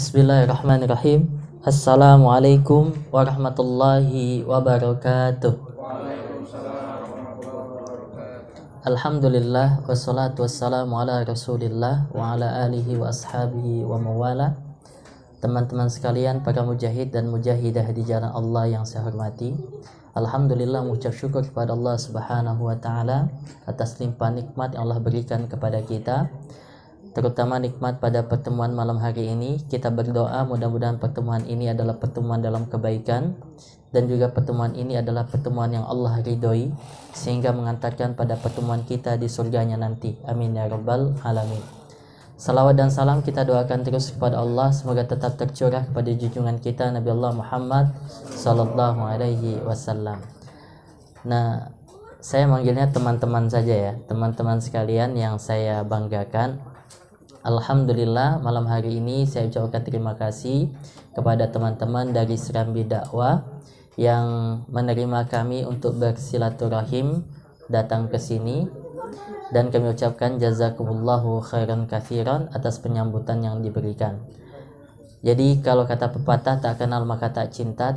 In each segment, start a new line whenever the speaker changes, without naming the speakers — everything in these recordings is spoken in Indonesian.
Bismillahirrahmanirrahim. Assalamualaikum warahmatullahi wabarakatuh. Alhamdulillah wassalatu wassalamu ala rasulillah wa ala alihi wa ashabihi wa mawala. Teman-teman sekalian, para mujahid dan mujahidah di jalan Allah yang saya hormati, alhamdulillah mengucap syukur kepada Allah Subhanahu wa taala atas limpahan nikmat yang Allah berikan kepada kita, terutama nikmat pada pertemuan malam hari ini. Kita berdoa mudah-mudahan pertemuan ini adalah pertemuan dalam kebaikan, dan juga pertemuan ini adalah pertemuan yang Allah ridhoi, sehingga mengantarkan pada pertemuan kita di surganya nanti. Amin ya rabbal alamin. Salawat dan salam kita doakan terus kepada Allah, semoga tetap tercurah kepada junjungan kita Nabi Allah Muhammad sallallahu alaihi wasallam. Nah, saya manggilnya teman-teman saja ya, teman-teman sekalian yang saya banggakan. Alhamdulillah, malam hari ini saya ucapkan terima kasih kepada teman-teman dari Serambi Dakwah yang menerima kami untuk bersilaturahim datang ke sini, dan kami ucapkan jazakumullahu khairan katsiran atas penyambutan yang diberikan. Jadi kalau kata pepatah, tak kenal maka tak cinta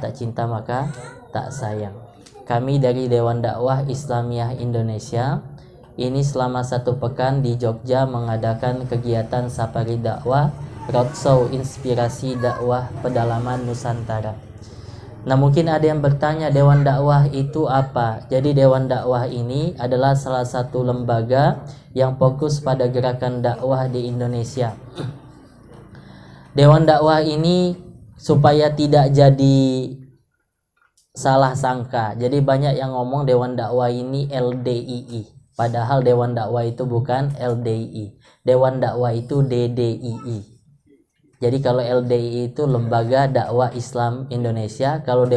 maka tak sayang. Kami dari Dewan Dakwah Islamiyah Indonesia ini selama 1 pekan di Jogja mengadakan kegiatan safari dakwah Roadshow Inspirasi Dakwah Pedalaman Nusantara. Nah, mungkin ada yang bertanya, Dewan Dakwah itu apa? Jadi Dewan Dakwah ini adalah salah satu lembaga yang fokus pada gerakan dakwah di Indonesia. Dewan Dakwah ini supaya tidak jadi salah sangka, jadi banyak yang ngomong Dewan Dakwah ini LDII. Padahal Dewan Dakwah itu bukan LDII. Dewan Dakwah itu DDII. Jadi kalau LDII itu Lembaga Dakwah Islam Indonesia, kalau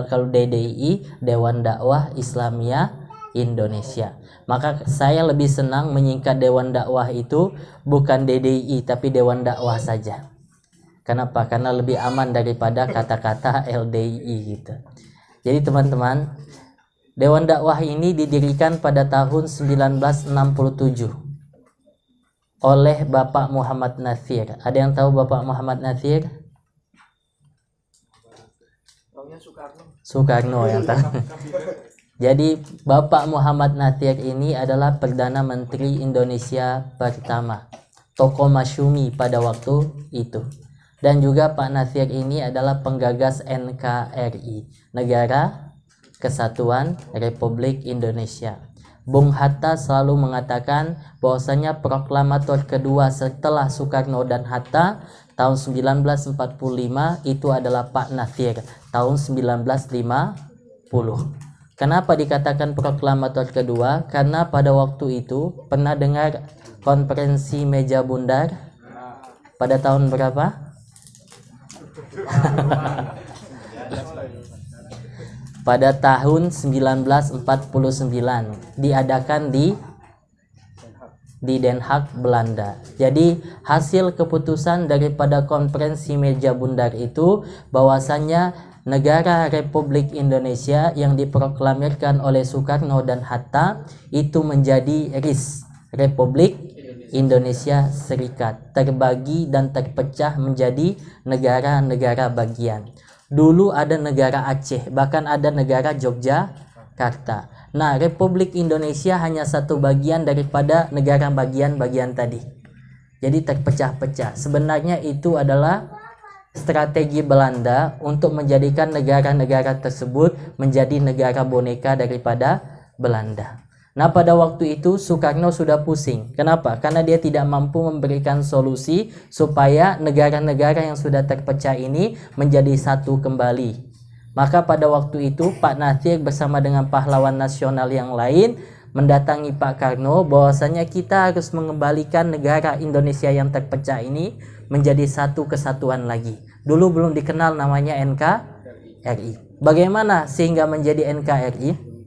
kalau DDII Dewan Dakwah Islamiyah Indonesia. Maka saya lebih senang menyingkat Dewan Dakwah itu bukan DDII tapi Dewan Dakwah saja. Kenapa? Karena lebih aman daripada kata-kata LDII gitu. Jadi teman-teman, Dewan Dakwah ini didirikan pada tahun 1967 oleh Bapak Muhammad Natsir. Ada yang tahu Bapak Muhammad Natsir? Soekarno yang tahu. Jadi Bapak Muhammad Natsir ini adalah Perdana Menteri Indonesia pertama, tokoh masyumi pada waktu itu. Dan juga Pak Natsir ini adalah penggagas NKRI, Negara Kesatuan Republik Indonesia. Bung Hatta selalu mengatakan bahwasanya proklamator kedua setelah Soekarno dan Hatta tahun 1945 itu adalah Pak Natsir tahun 1950. Kenapa dikatakan proklamator kedua? Karena pada waktu itu pernah dengar konferensi meja bundar pada tahun berapa? Pada tahun 1949 diadakan di Den Haag, Belanda. Jadi hasil keputusan daripada konferensi meja bundar itu bahwasannya negara Republik Indonesia yang diproklamirkan oleh Soekarno dan Hatta itu menjadi RIS, Republik Indonesia Serikat, terbagi dan terpecah menjadi negara-negara bagian. Dulu ada negara Aceh, bahkan ada negara Yogyakarta. Nah, Republik Indonesia hanya satu bagian daripada negara bagian-bagian tadi. Jadi terpecah-pecah. Sebenarnya itu adalah strategi Belanda untuk menjadikan negara-negara tersebut menjadi negara boneka daripada Belanda. Nah, pada waktu itu Soekarno sudah pusing. Kenapa? Karena dia tidak mampu memberikan solusi supaya negara-negara yang sudah terpecah ini menjadi satu kembali. Maka pada waktu itu Pak Natsir bersama dengan pahlawan nasional yang lain mendatangi Pak Karno bahwasanya kita harus mengembalikan negara Indonesia yang terpecah ini menjadi satu kesatuan lagi. Dulu belum dikenal namanya NKRI. Bagaimana sehingga menjadi NKRI?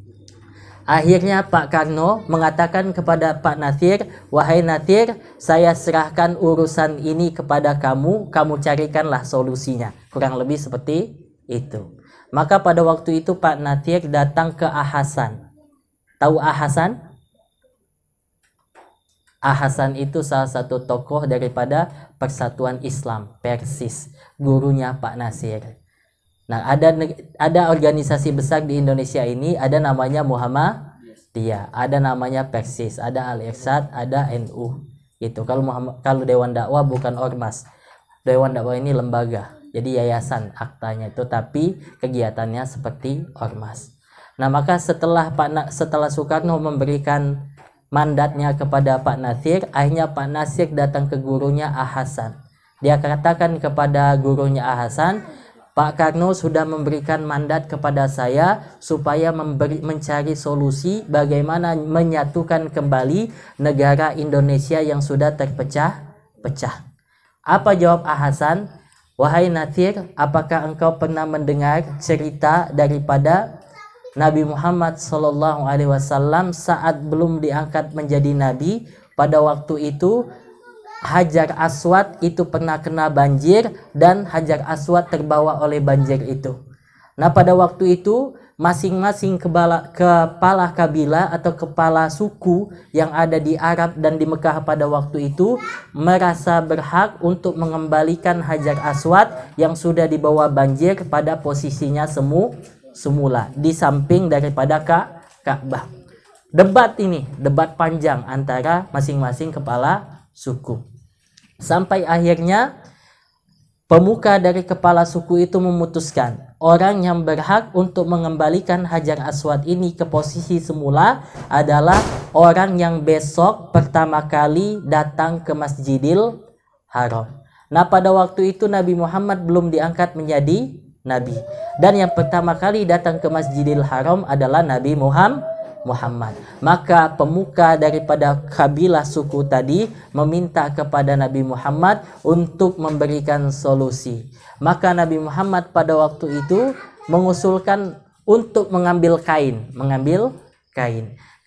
Akhirnya Pak Karno mengatakan kepada Pak Natsir, "Wahai Natsir, saya serahkan urusan ini kepada kamu, kamu carikanlah solusinya." Kurang lebih seperti itu. Maka pada waktu itu Pak Natsir datang ke Ahasan. Tahu Ahasan? Hasan itu salah satu tokoh daripada Persatuan Islam Persis, gurunya Pak Nasir. Nah, ada organisasi besar di Indonesia ini, ada namanya Muhammadiyah, ada namanya Persis, ada Al-Irsyad, ada NU. Gitu. Kalau Dewan Dakwah bukan ormas. Dewan Dakwah ini lembaga. Jadi yayasan aktanya itu, tapi kegiatannya seperti ormas. Nah, maka setelah Soekarno memberikan mandatnya kepada Pak Nasir, akhirnya Pak Nasir datang ke gurunya Hasan. Dia katakan kepada gurunya Hasan, Pak Karno sudah memberikan mandat kepada saya supaya mencari solusi bagaimana menyatukan kembali negara Indonesia yang sudah terpecah-pecah. Apa jawab Hasan? Wahai Nasir, apakah engkau pernah mendengar cerita daripada Nabi Muhammad SAW saat belum diangkat menjadi nabi? Pada waktu itu Hajar Aswad itu pernah kena banjir dan Hajar Aswad terbawa oleh banjir itu. Nah, pada waktu itu masing-masing kepala kabilah atau kepala suku yang ada di Arab dan di Mekah pada waktu itu merasa berhak untuk mengembalikan Hajar Aswad yang sudah dibawa banjir pada posisinya semula di samping daripada Ka'bah. Debat panjang antara masing-masing kepala suku. Sampai akhirnya pemuka dari kepala suku itu memutuskan orang yang berhak untuk mengembalikan Hajar Aswad ini ke posisi semula adalah orang yang besok pertama kali datang ke Masjidil Haram. Nah, pada waktu itu Nabi Muhammad belum diangkat menjadi nabi. Dan yang pertama kali datang ke Masjidil Haram adalah Nabi Muhammad. Maka pemuka daripada kabilah suku tadi meminta kepada Nabi Muhammad untuk memberikan solusi. Maka Nabi Muhammad pada waktu itu mengusulkan untuk mengambil kain.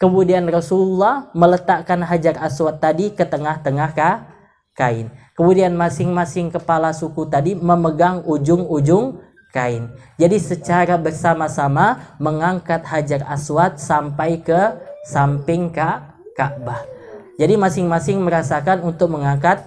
Kemudian Rasulullah meletakkan Hajar Aswad tadi ke tengah-tengah kain. Kemudian masing-masing kepala suku tadi memegang ujung-ujung kain. Jadi secara bersama-sama mengangkat Hajar Aswad sampai ke samping Ka'bah. Jadi masing-masing merasakan untuk mengangkat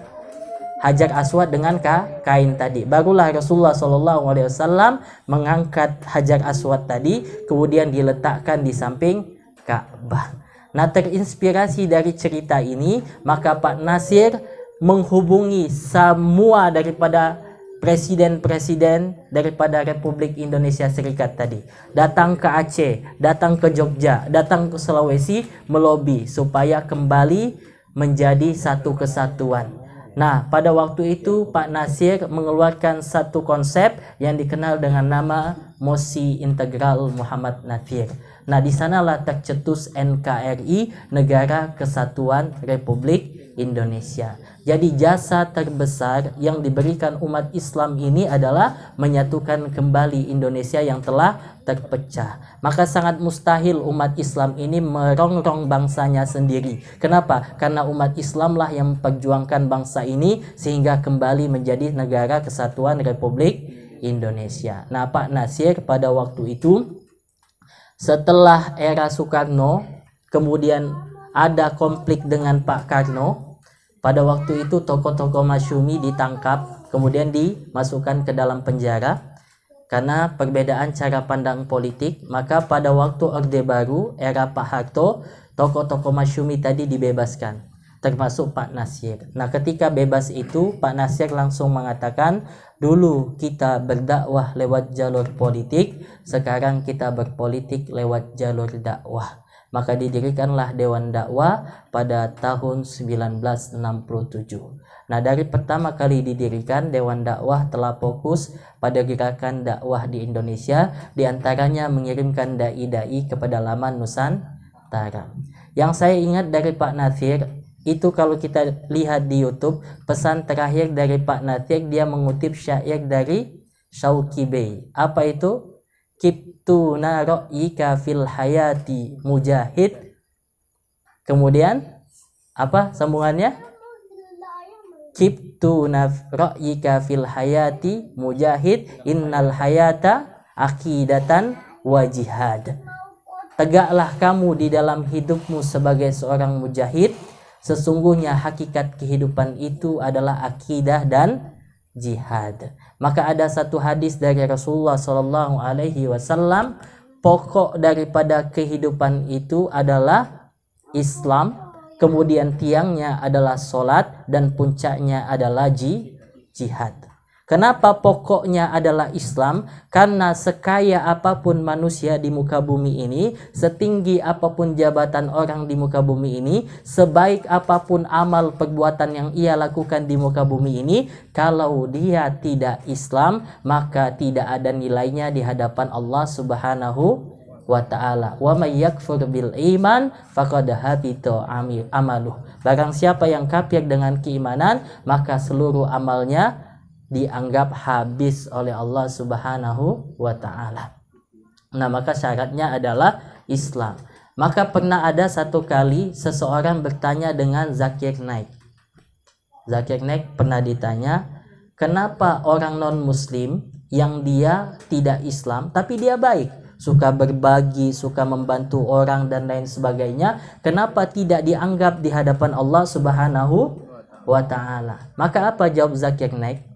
Hajar Aswad dengan kain tadi. Barulah Rasulullah SAW mengangkat Hajar Aswad tadi, kemudian diletakkan di samping Ka'bah. Nah, terinspirasi dari cerita ini, maka Pak Nasir menghubungi semua daripada presiden-presiden daripada Republik Indonesia Serikat tadi, datang ke Aceh, datang ke Jogja, datang ke Sulawesi, melobi supaya kembali menjadi satu kesatuan. Nah, pada waktu itu Pak Nasir mengeluarkan satu konsep yang dikenal dengan nama Mosi Integral Muhammad Nasir. Nah, di sanalah tercetus NKRI, Negara Kesatuan Republik Indonesia. Jadi jasa terbesar yang diberikan umat Islam ini adalah menyatukan kembali Indonesia yang telah terpecah. Maka sangat mustahil umat Islam ini merongrong bangsanya sendiri. Kenapa? Karena umat Islamlah yang memperjuangkan bangsa ini sehingga kembali menjadi Negara Kesatuan Republik Indonesia. Nah, Pak Nasir pada waktu itu setelah era Soekarno, kemudian ada konflik dengan Pak Karno. Pada waktu itu tokoh-tokoh Masyumi ditangkap, kemudian dimasukkan ke dalam penjara karena perbedaan cara pandang politik. Maka pada waktu Orde Baru, era Pak Harto, tokoh-tokoh Masyumi tadi dibebaskan, termasuk Pak Nasir. Nah, ketika bebas itu, Pak Nasir langsung mengatakan, dulu kita berdakwah lewat jalur politik, sekarang kita berpolitik lewat jalur dakwah. Maka didirikanlah Dewan Dakwah pada tahun 1967. Nah, dari pertama kali didirikan, Dewan Dakwah telah fokus pada gerakan dakwah di Indonesia, diantaranya mengirimkan dai-dai kepada pedalaman Nusantara. Yang saya ingat dari Pak Nasir, itu kalau kita lihat di YouTube, pesan terakhir dari Pak Nasir, dia mengutip syair dari Syauqi Bey. Apa itu? Kiptuna ra'yika fil hayati mujahid. Kemudian apa sambungannya? Kiptuna ra'yika fil hayati mujahid, innal hayata aqidatan wa jihad. Tegaklah kamu di dalam hidupmu sebagai seorang mujahid, Sesungguhnya hakikat kehidupan itu adalah akidah dan jihad. Maka ada satu hadis dari Rasulullah Shallallahu Alaihi Wasallam, pokok daripada kehidupan itu adalah Islam, kemudian tiangnya adalah solat, dan puncaknya adalah jihad. Kenapa pokoknya adalah Islam? Karena sekaya apapun manusia di muka bumi ini, setinggi apapun jabatan orang di muka bumi ini, sebaik apapun amal perbuatan yang ia lakukan di muka bumi ini, kalau dia tidak Islam, maka tidak ada nilainya di hadapan Allah Subhanahu wa ta'ala. Wa may yakfur bil iman faqad habita amaluh. Barang siapa yang kafir dengan keimanan, maka seluruh amalnya dianggap habis oleh Allah Subhanahu wa ta'ala. Nah, maka syaratnya adalah Islam. Maka pernah ada satu kali seseorang bertanya dengan Zakir Naik. Zakir Naik pernah ditanya, kenapa orang non muslim yang dia tidak Islam tapi dia baik, suka berbagi, suka membantu orang dan lain sebagainya, kenapa tidak dianggap di hadapan Allah Subhanahu wa ta'ala? Maka apa jawab Zakir Naik?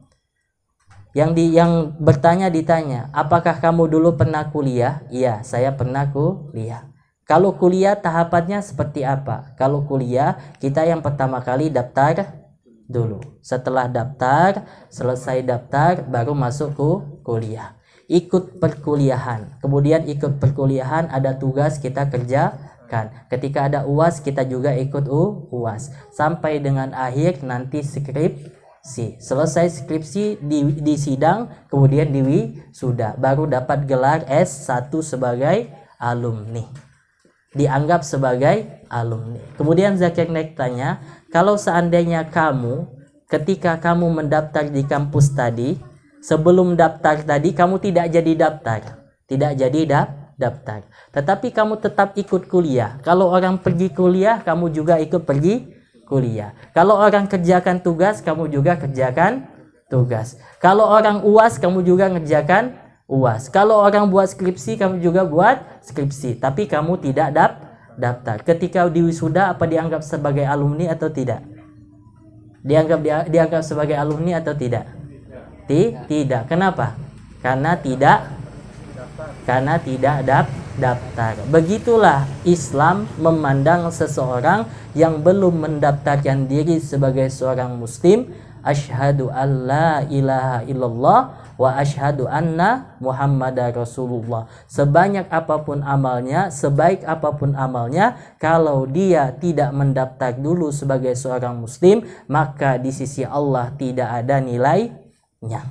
Yang bertanya ditanya, apakah kamu dulu pernah kuliah? Iya, saya pernah kuliah. Kalau kuliah tahapannya seperti apa? Kalau kuliah, kita yang pertama kali daftar dulu. Setelah daftar, selesai daftar, baru masuk ke kuliah. Ikut perkuliahan. Kemudian ikut perkuliahan, ada tugas kita kerjakan. Ketika ada UAS, kita juga ikut UAS. Sampai dengan akhir nanti skripsi. Selesai skripsi di sidang, kemudian di wisuda, baru dapat gelar S1 sebagai alumni, dianggap sebagai alumni. Kemudian Zakir Naik tanya, kalau seandainya kamu ketika kamu mendaftar di kampus tadi, sebelum daftar tadi kamu tidak jadi daftar, tetapi kamu tetap ikut kuliah. Kalau orang pergi kuliah, kamu juga ikut pergi kuliah. Kalau orang kerjakan tugas, kamu juga kerjakan tugas. Kalau orang UAS, kamu juga ngerjakan UAS. Kalau orang buat skripsi, kamu juga buat skripsi. Tapi kamu tidak daftar. Ketika di wisuda, apa dianggap sebagai alumni atau tidak? Dianggap sebagai alumni atau tidak? Tidak. Kenapa? Karena tidak daftar. Begitulah Islam memandang seseorang yang belum mendaftarkan diri sebagai seorang muslim. Asyhadu alla ilaha illallah wa asyhadu anna Muhammadar Rasulullah. Sebanyak apapun amalnya, sebaik apapun amalnya, kalau dia tidak mendaftar dulu sebagai seorang muslim, maka di sisi Allah tidak ada nilainya.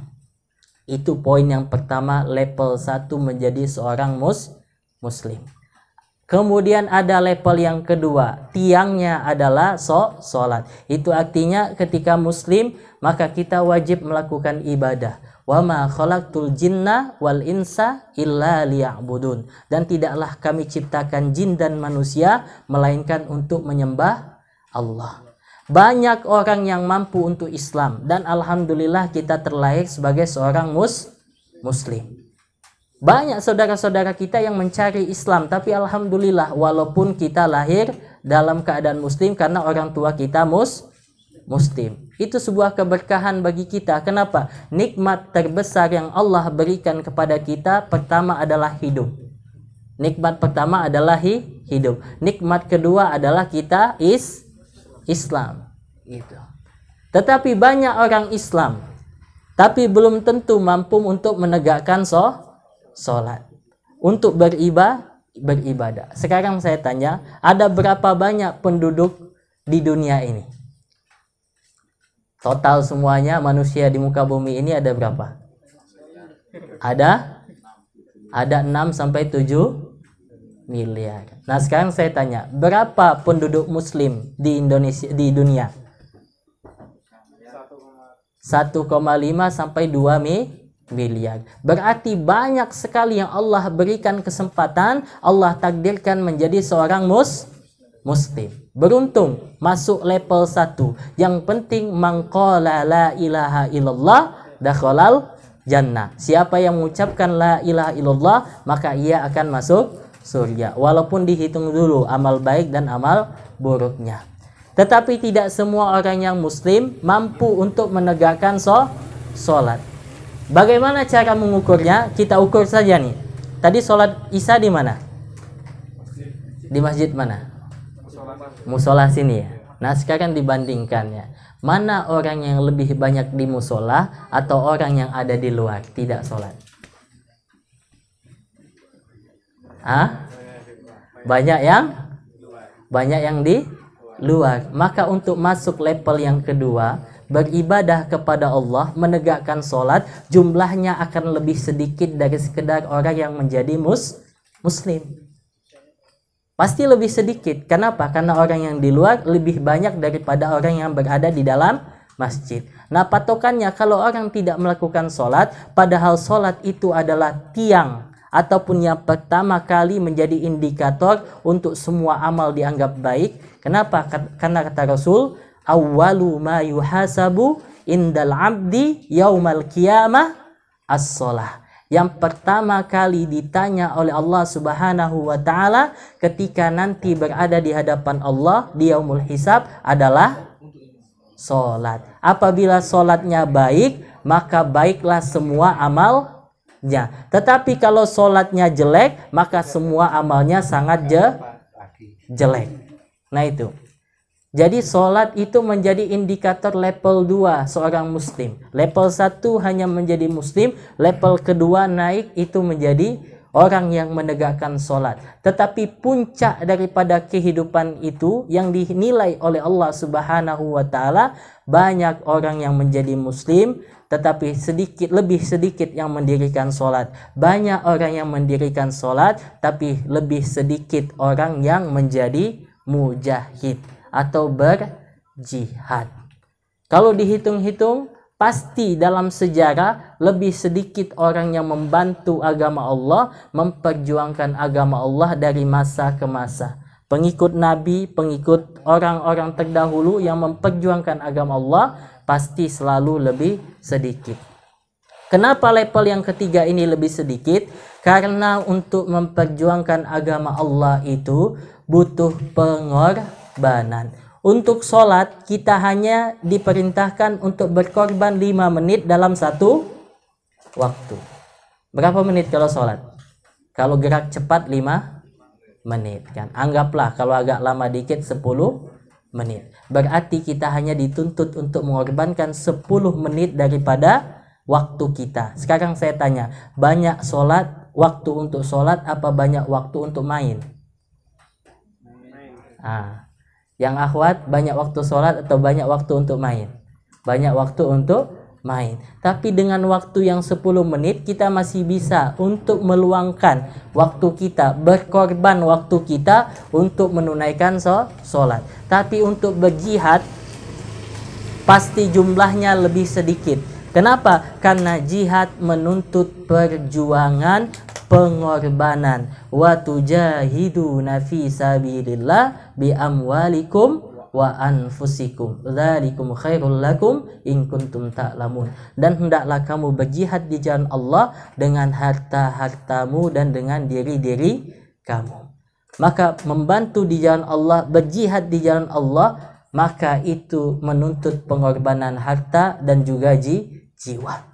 Itu poin yang pertama, level 1 menjadi seorang muslim. Kemudian ada level yang kedua, tiangnya adalah sholat. Itu artinya ketika muslim, maka kita wajib melakukan ibadah. Wa ma khalaqtul jinna wal insa illa liya'budun. Dan tidaklah kami ciptakan jin dan manusia melainkan untuk menyembah Allah. Banyak orang yang mampu untuk Islam, dan alhamdulillah kita terlahir sebagai seorang muslim. Banyak saudara-saudara kita yang mencari Islam, tapi alhamdulillah walaupun kita lahir dalam keadaan muslim karena orang tua kita muslim. Itu sebuah keberkahan bagi kita. Kenapa? Nikmat terbesar yang Allah berikan kepada kita pertama adalah hidup. Nikmat pertama adalah hidup. Nikmat kedua adalah kita Islam. Gitu. Tetapi banyak orang Islam, tapi belum tentu mampu untuk menegakkan sholat, untuk beribadah. Sekarang saya tanya, ada berapa banyak penduduk di dunia ini? Total semuanya manusia di muka bumi ini ada berapa? Ada 6 sampai 7 miliar. Nah, sekarang saya tanya, berapa penduduk muslim di Indonesia, di dunia? 1,5 sampai 2 miliar. Berarti banyak sekali yang Allah berikan kesempatan, Allah takdirkan menjadi seorang muslim. Beruntung masuk level 1. Yang penting mangqala la ilaha illallah dakhalal jannah. Siapa yang mengucapkan la ilaha illallah, maka ia akan masuk surga. Walaupun dihitung dulu amal baik dan amal buruknya. Tetapi tidak semua orang yang muslim mampu untuk menegakkan sholat. Bagaimana cara mengukurnya? Kita ukur saja nih. Tadi sholat Isya di mana? Di masjid mana? Musola sini ya. Nah sekarang dibandingkan ya. Mana orang yang lebih banyak di musola atau orang yang ada di luar tidak sholat? Banyak yang di luar. Maka untuk masuk level yang kedua, beribadah kepada Allah, menegakkan sholat, jumlahnya akan lebih sedikit dari sekedar orang yang menjadi muslim. Pasti lebih sedikit. Kenapa? Karena orang yang di luar lebih banyak daripada orang yang berada di dalam masjid. Nah patokannya kalau orang tidak melakukan sholat, padahal sholat itu adalah tiang ataupun yang pertama kali menjadi indikator untuk semua amal dianggap baik. Kenapa? Karena kata Rasul, awwalu ma yuhasabu indal abdi yaumal qiyamah as-sholah. Yang pertama kali ditanya oleh Allah Subhanahu wa taala ketika nanti berada di hadapan Allah di yaumul hisab adalah sholat. Apabila sholatnya baik, maka baiklah semua amalnya. Tetapi kalau sholatnya jelek, maka semua amalnya sangat jelek. Nah itu. Jadi sholat itu menjadi indikator level 2 seorang muslim. Level 1 hanya menjadi muslim, level kedua naik itu menjadi orang yang menegakkan sholat. Tetapi puncak daripada kehidupan itu yang dinilai oleh Allah Subhanahu wa taala, banyak orang yang menjadi muslim tetapi lebih sedikit yang mendirikan sholat. Banyak orang yang mendirikan sholat tapi lebih sedikit orang yang menjadi mujahid atau berjihad. Kalau dihitung-hitung, pasti dalam sejarah lebih sedikit orang yang membantu agama Allah, memperjuangkan agama Allah dari masa ke masa. Pengikut Nabi, pengikut orang-orang terdahulu yang memperjuangkan agama Allah pasti selalu lebih sedikit. Kenapa level yang ketiga ini lebih sedikit? Karena untuk memperjuangkan agama Allah itu butuh pengorbanan. Untuk sholat kita hanya diperintahkan untuk berkorban 5 menit dalam satu waktu. Berapa menit kalau sholat? Kalau gerak cepat 5 menit kan. Anggaplah kalau agak lama dikit 10 menit. Berarti kita hanya dituntut untuk mengorbankan 10 menit daripada waktu kita. Sekarang saya tanya, banyak sholat, waktu untuk sholat apa banyak waktu untuk main? Yang akhwat, banyak waktu sholat atau banyak waktu untuk main? Banyak waktu untuk main. Tapi dengan waktu yang 10 menit kita masih bisa untuk meluangkan waktu kita, berkorban waktu kita untuk menunaikan sholat. Tapi untuk berjihad pasti jumlahnya lebih sedikit. Kenapa? Karena jihad menuntut perjuangan, pengorbanan. Wa tujahiduna fi sabilillah bi amwalikum wa anfusikum. Dzalikum khairul lakum in kuntum ta'lamun. Dan hendaklah kamu berjihad di jalan Allah dengan harta-hartamu dan dengan diri-diri kamu. Maka membantu di jalan Allah, berjihad di jalan Allah, maka itu menuntut pengorbanan harta dan juga jiwa.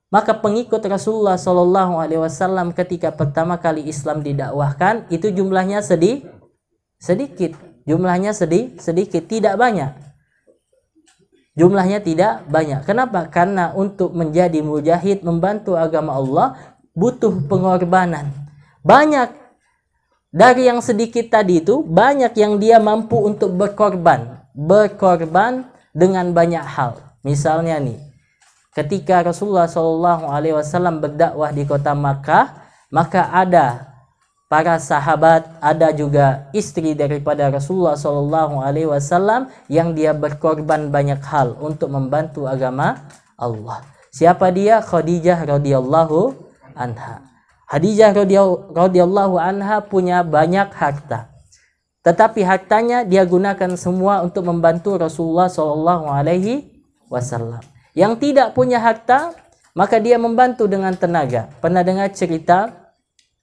Maka pengikut Rasulullah Shallallahu Alaihi Wasallam ketika pertama kali Islam didakwahkan itu jumlahnya sedikit, jumlahnya sedikit, tidak banyak. Jumlahnya tidak banyak. Kenapa? Karena untuk menjadi mujahid, membantu agama Allah butuh pengorbanan. Banyak dari yang sedikit tadi itu, banyak yang dia mampu untuk berkorban dengan banyak hal. Misalnya nih, ketika Rasulullah SAW berdakwah di kota Makkah, maka ada para sahabat, ada juga istri daripada Rasulullah SAW yang dia berkorban banyak hal untuk membantu agama Allah. Siapa dia? Khadijah radhiyallahu anha. Khadijah radhiyallahu anha punya banyak harta, tetapi hartanya dia gunakan semua untuk membantu Rasulullah SAW. Yang tidak punya harta, maka dia membantu dengan tenaga. Pernah dengar cerita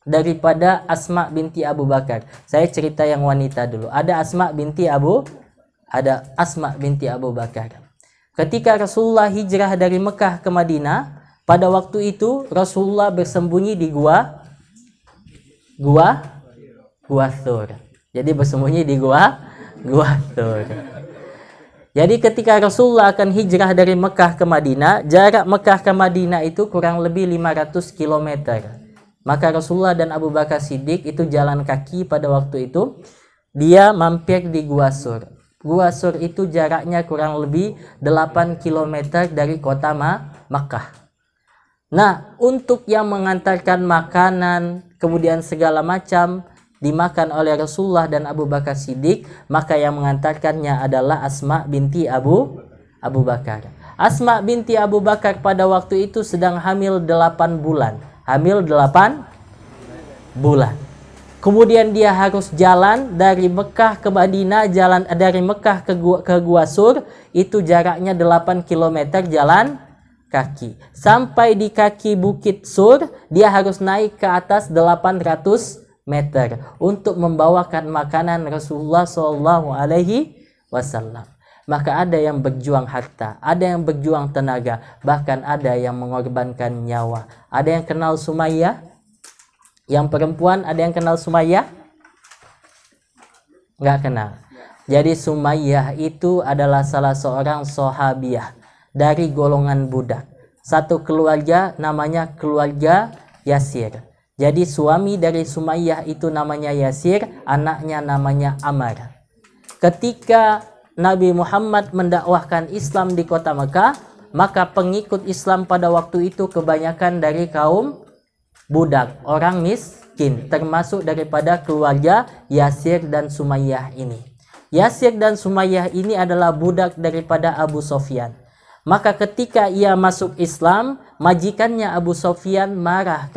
daripada Asma binti Abu Bakar? Saya cerita yang wanita dulu. Ada Asma binti Abu ada Asma binti Abu Bakar. Ketika Rasulullah hijrah dari Mekah ke Madinah, pada waktu itu Rasulullah bersembunyi di gua Thur. Jadi bersembunyi di gua Thur. Jadi ketika Rasulullah akan hijrah dari Mekah ke Madinah, jarak Mekah ke Madinah itu kurang lebih 500 km. Maka Rasulullah dan Abu Bakar Siddiq itu jalan kaki pada waktu itu. Dia mampir di Gua Sur. Gua Sur itu jaraknya kurang lebih 8 km dari kota Makkah. Nah, untuk yang mengantarkan makanan, kemudian segala macam dimakan oleh Rasulullah dan Abu Bakar Siddiq, maka yang mengantarkannya adalah Asma binti Abu Bakar. Asma binti Abu Bakar pada waktu itu sedang hamil 8 bulan. Hamil 8 bulan. Kemudian dia harus jalan dari Mekah ke Madinah, jalan dari Mekah ke Gua Sur, itu jaraknya 8 km jalan kaki. Sampai di kaki Bukit Sur, dia harus naik ke atas 800 meter untuk membawakan makanan Rasulullah SAW. Maka ada yang berjuang harta, ada yang berjuang tenaga, bahkan ada yang mengorbankan nyawa. Ada yang kenal Sumayyah? Yang perempuan ada yang kenal Sumayyah? Nggak kenal. Jadi Sumayyah itu adalah salah seorang sahabiah dari golongan budak. Satu keluarga namanya keluarga Yasir. Jadi suami dari Sumayyah itu namanya Yasir, anaknya namanya Ammar. Ketika Nabi Muhammad mendakwahkan Islam di kota Mekah, maka pengikut Islam pada waktu itu kebanyakan dari kaum budak, orang miskin, termasuk daripada keluarga Yasir dan Sumayyah ini. Yasir dan Sumayyah ini adalah budak daripada Abu Sofyan. Maka ketika ia masuk Islam, majikannya Abu Sofyan marah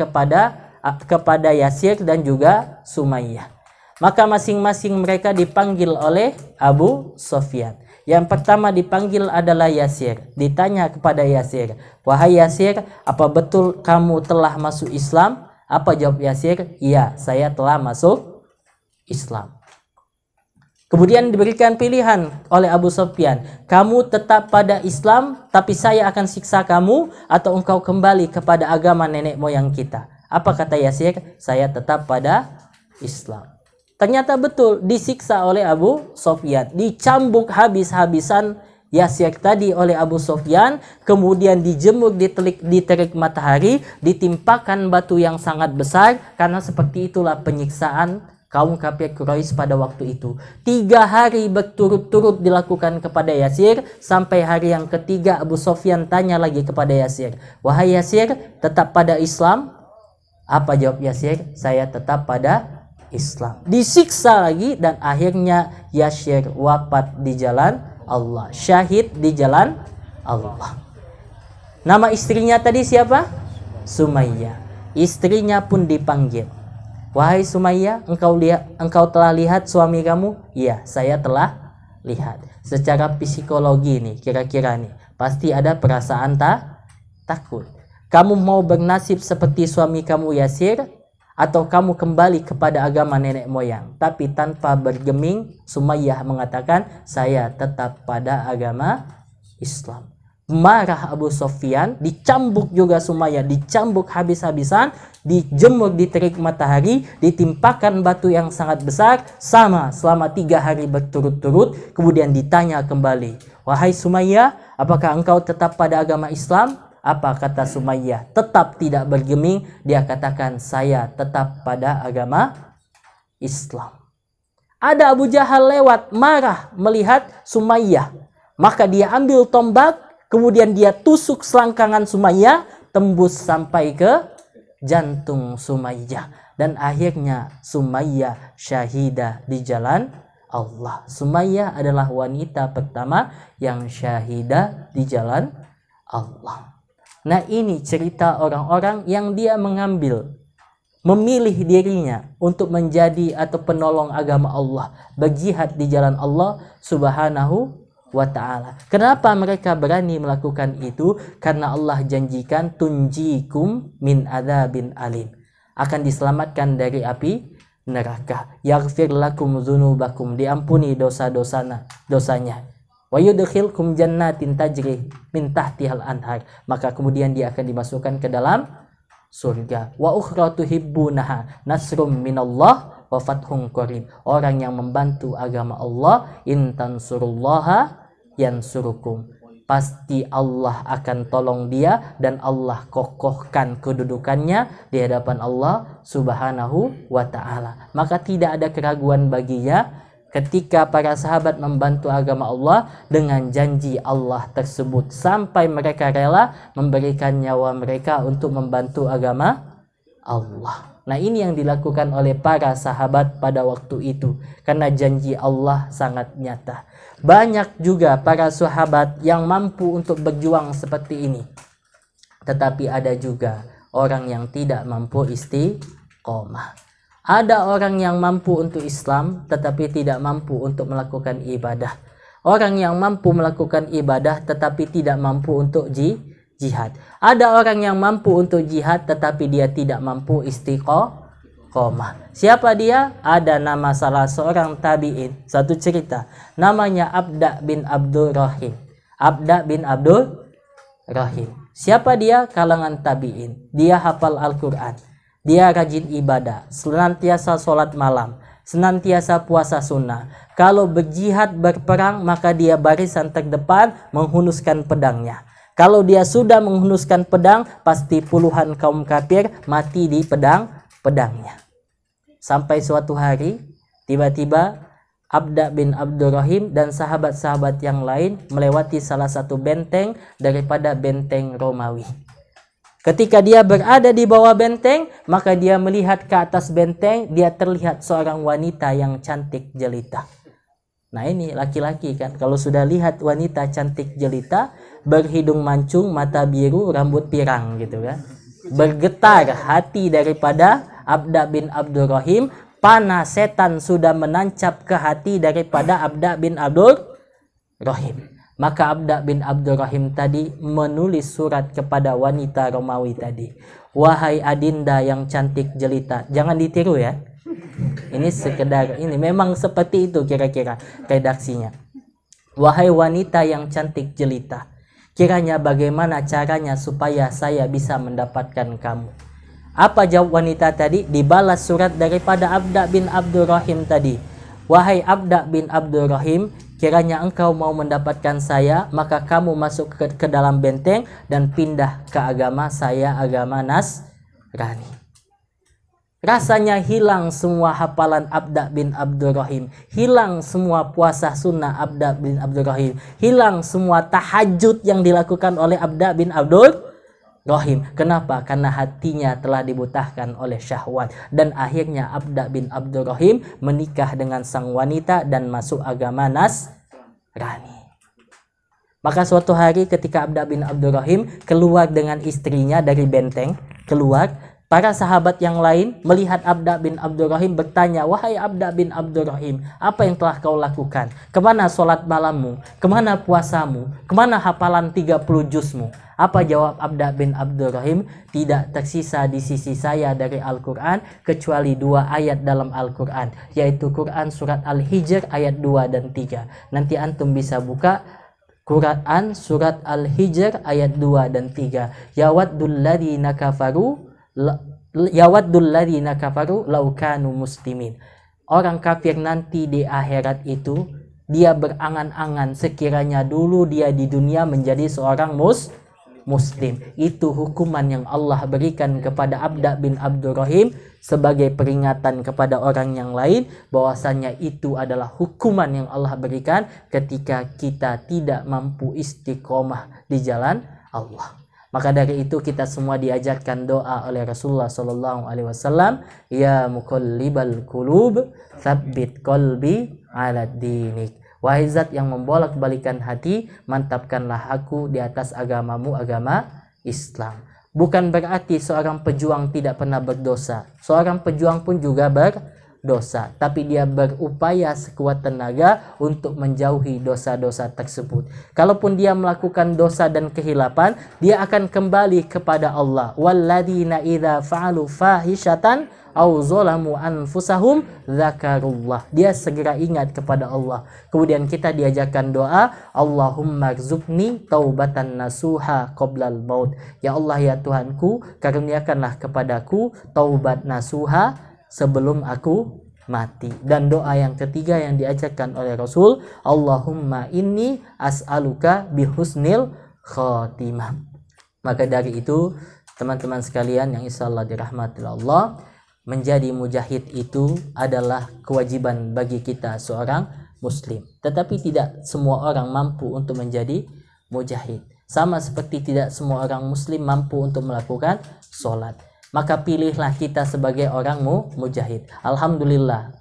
kepada Yasir dan juga Sumayyah. Maka masing-masing mereka dipanggil oleh Abu Sofyan. Yang pertama dipanggil adalah Yasir. Ditanya kepada Yasir, "Wahai Yasir, apa betul kamu telah masuk Islam?" Apa jawab Yasir? "Iya, saya telah masuk Islam." Kemudian diberikan pilihan oleh Abu Sufyan, "Kamu tetap pada Islam, tapi saya akan siksa kamu, atau engkau kembali kepada agama nenek moyang kita?" Apa kata Yasir? "Saya tetap pada Islam." Ternyata betul disiksa oleh Abu Sufyan, dicambuk habis-habisan Yasir tadi oleh Abu Sufyan, kemudian dijemur di terik matahari, ditimpakan batu yang sangat besar, karena seperti itulah penyiksaan kaum kafir Quraisy pada waktu itu. 3 hari berturut-turut dilakukan kepada Yasir, sampai hari yang ketiga Abu Sufyan tanya lagi kepada Yasir, "Wahai Yasir, tetap pada Islam?" Apa jawab Yasir? "Saya tetap pada Islam." Disiksa lagi dan akhirnya Yasir wafat di jalan Allah, syahid di jalan Allah. Nama istrinya tadi siapa? Sumayyah. Istrinya pun dipanggil, "Wahai Sumayyah, engkau telah lihat suami kamu?" "Iya, saya telah lihat." Secara psikologi nih, kira-kira nih, pasti ada perasaan takut. Kamu mau bernasib seperti suami kamu Yasir, atau kamu kembali kepada agama nenek moyang? Tapi tanpa bergeming, Sumayyah mengatakan, "Saya tetap pada agama Islam." Marah Abu Sufyan, dicambuk juga Sumayyah, dicambuk habis-habisan, dijemur di terik matahari, ditimpakan batu yang sangat besar, sama selama 3 hari berturut-turut. Kemudian ditanya kembali, "Wahai Sumayyah, apakah engkau tetap pada agama Islam?" Apa kata Sumayyah? Tetap tidak bergeming. Dia katakan, "Saya tetap pada agama Islam." Ada Abu Jahal lewat, marah melihat Sumayyah. Maka dia ambil tombak, kemudian dia tusuk selangkangan Sumayyah, tembus sampai ke jantung Sumayyah. Dan akhirnya Sumayyah syahidah di jalan Allah. Sumayyah adalah wanita pertama yang syahidah di jalan Allah. Nah, ini cerita orang-orang yang dia memilih dirinya untuk menjadi atau penolong agama Allah, berjihad di jalan Allah Subhanahu wa ta'ala. Kenapa mereka berani melakukan itu? Karena Allah janjikan, "Tunjikum min adzabin alim." Akan diselamatkan dari api neraka. Yaghfir lakum dzunubakum, diampuni dosanya. Wa yudkhilkum jannatin tajri min tahtihal anhar, maka kemudian dia akan dimasukkan ke dalam surga. Wa ukhra tuhibbunaha nasrum minallah wa fathun qarib, orang yang membantu agama Allah, in tansurullaha yansurukum, pasti Allah akan tolong dia dan Allah kokohkan kedudukannya di hadapan Allah Subhanahu wa ta'ala. Maka tidak ada keraguan baginya ketika para sahabat membantu agama Allah dengan janji Allah tersebut, sampai mereka rela memberikan nyawa mereka untuk membantu agama Allah. Nah, ini yang dilakukan oleh para sahabat pada waktu itu, karena janji Allah sangat nyata. Banyak juga para sahabat yang mampu untuk berjuang seperti ini, tetapi ada juga orang yang tidak mampu istiqomah. Ada orang yang mampu untuk Islam tetapi tidak mampu untuk melakukan ibadah. Orang yang mampu melakukan ibadah tetapi tidak mampu untuk jihad. Ada orang yang mampu untuk jihad tetapi dia tidak mampu istiqomah. Siapa dia? Ada nama salah seorang tabi'in. Satu cerita. Namanya Abda bin Abdul Rahim. Abda bin Abdul Rahim. Siapa dia? Kalangan tabi'in. Dia hafal Al-Quran. Dia rajin ibadah, senantiasa sholat malam, senantiasa puasa sunnah. Kalau berjihad berperang, maka dia barisan terdepan menghunuskan pedangnya. Kalau dia sudah menghunuskan pedang, pasti puluhan kaum kafir mati di pedangnya. Sampai suatu hari, tiba-tiba Abda bin Abdurrahim dan sahabat-sahabat yang lain melewati salah satu benteng daripada benteng Romawi. Ketika dia berada di bawah benteng, maka dia melihat ke atas benteng, dia terlihat seorang wanita yang cantik jelita. Nah, ini laki-laki kan, kalau sudah lihat wanita cantik jelita, berhidung mancung, mata biru, rambut pirang gitu kan. Bergetar hati daripada Abda bin Abdurrahim, panah setan sudah menancap ke hati daripada Abda bin Abdurrahim. Maka Abda bin Abdurrahim tadi menulis surat kepada wanita Romawi tadi. Wahai adinda yang cantik jelita. Jangan ditiru ya. Ini sekedar, ini memang seperti itu kira-kira redaksinya. Wahai wanita yang cantik jelita, kiranya bagaimana caranya supaya saya bisa mendapatkan kamu. Apa jawab wanita tadi? Dibalas surat daripada Abda bin Abdurrahim tadi. Wahai Abda bin Abdurrahim, kiranya engkau mau mendapatkan saya, maka kamu masuk ke dalam benteng dan pindah ke agama saya, agama Nasrani. Rasanya hilang semua hafalan Abda bin Abdurrahim, hilang semua puasa sunnah Abda bin Abdurrahim, hilang semua tahajud yang dilakukan oleh Abda bin Abdurrahim. Kenapa? Karena hatinya telah dibutahkan oleh syahwat. Dan akhirnya Abda bin Abdurrahim menikah dengan sang wanita dan masuk agama Nasrani. Maka suatu hari ketika Abda bin Abdurrahim keluar dengan istrinya dari benteng, keluar, para sahabat yang lain melihat Abda bin Abdurrahim bertanya, wahai Abda bin Abdurrahim, apa yang telah kau lakukan? Kemana sholat malammu? Kemana puasamu? Kemana hafalan 30 juzmu? Apa jawab Abda bin Abdurrahim? Tidak tersisa di sisi saya dari Al-Quran kecuali 2 ayat dalam Al-Quran, yaitu Quran surat Al-Hijr ayat 2 dan 3. Nanti antum bisa buka Quran surat Al-Hijr ayat 2 dan 3. Yawaddul ladzina kafaru law kanu muslimin. Orang kafir nanti di akhirat itu dia berangan-angan sekiranya dulu dia di dunia menjadi seorang muslim. Itu hukuman yang Allah berikan kepada Abda bin Abdurrahim sebagai peringatan kepada orang yang lain bahwasanya itu adalah hukuman yang Allah berikan ketika kita tidak mampu istiqomah di jalan Allah. Maka dari itu kita semua diajarkan doa oleh Rasulullah sallallahu alaihi wasallam, ya muqallibal qulub, tsabbit qalbi ala dinik. Wahai zat yang membolak-balikan hati, mantapkanlah aku di atas agamamu, agama Islam. Bukan berarti seorang pejuang tidak pernah berdosa. Seorang pejuang pun juga dosa, tapi dia berupaya sekuat tenaga untuk menjauhi dosa-dosa tersebut. Kalaupun dia melakukan dosa dan kehilapan, dia akan kembali kepada Allah. Walladzina idza fa'alu fahishatan aw zalamu anfusahum dzakarullah. Dia segera ingat kepada Allah. Kemudian kita diajarkan doa, Allahumma rzuqni taubatan nasuha qoblal maut. Ya Allah ya Tuhanku, karuniakanlah kepadaku taubat nasuha sebelum aku mati. Dan doa yang ketiga yang diajarkan oleh Rasul, Allahumma inni as'aluka bihusnil khatimah. Maka dari itu, teman-teman sekalian yang insyaallah dirahmati Allah, menjadi mujahid itu adalah kewajiban bagi kita seorang muslim. Tetapi tidak semua orang mampu untuk menjadi mujahid. Sama seperti tidak semua orang muslim mampu untuk melakukan sholat. Maka pilihlah kita sebagai orang mujahid. Alhamdulillah,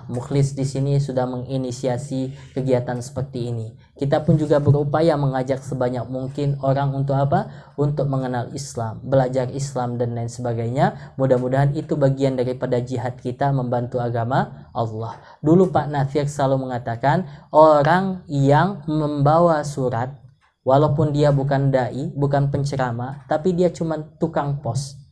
Mukhlis di sini sudah menginisiasi kegiatan seperti ini. Kita pun juga berupaya mengajak sebanyak mungkin orang untuk apa? Untuk mengenal Islam, belajar Islam dan lain sebagainya. Mudah-mudahan itu bagian daripada jihad kita membantu agama Allah. Dulu Pak Nathir selalu mengatakan, orang yang membawa surat, walaupun dia bukan dai, bukan penceramah, tapi dia cuma tukang pos.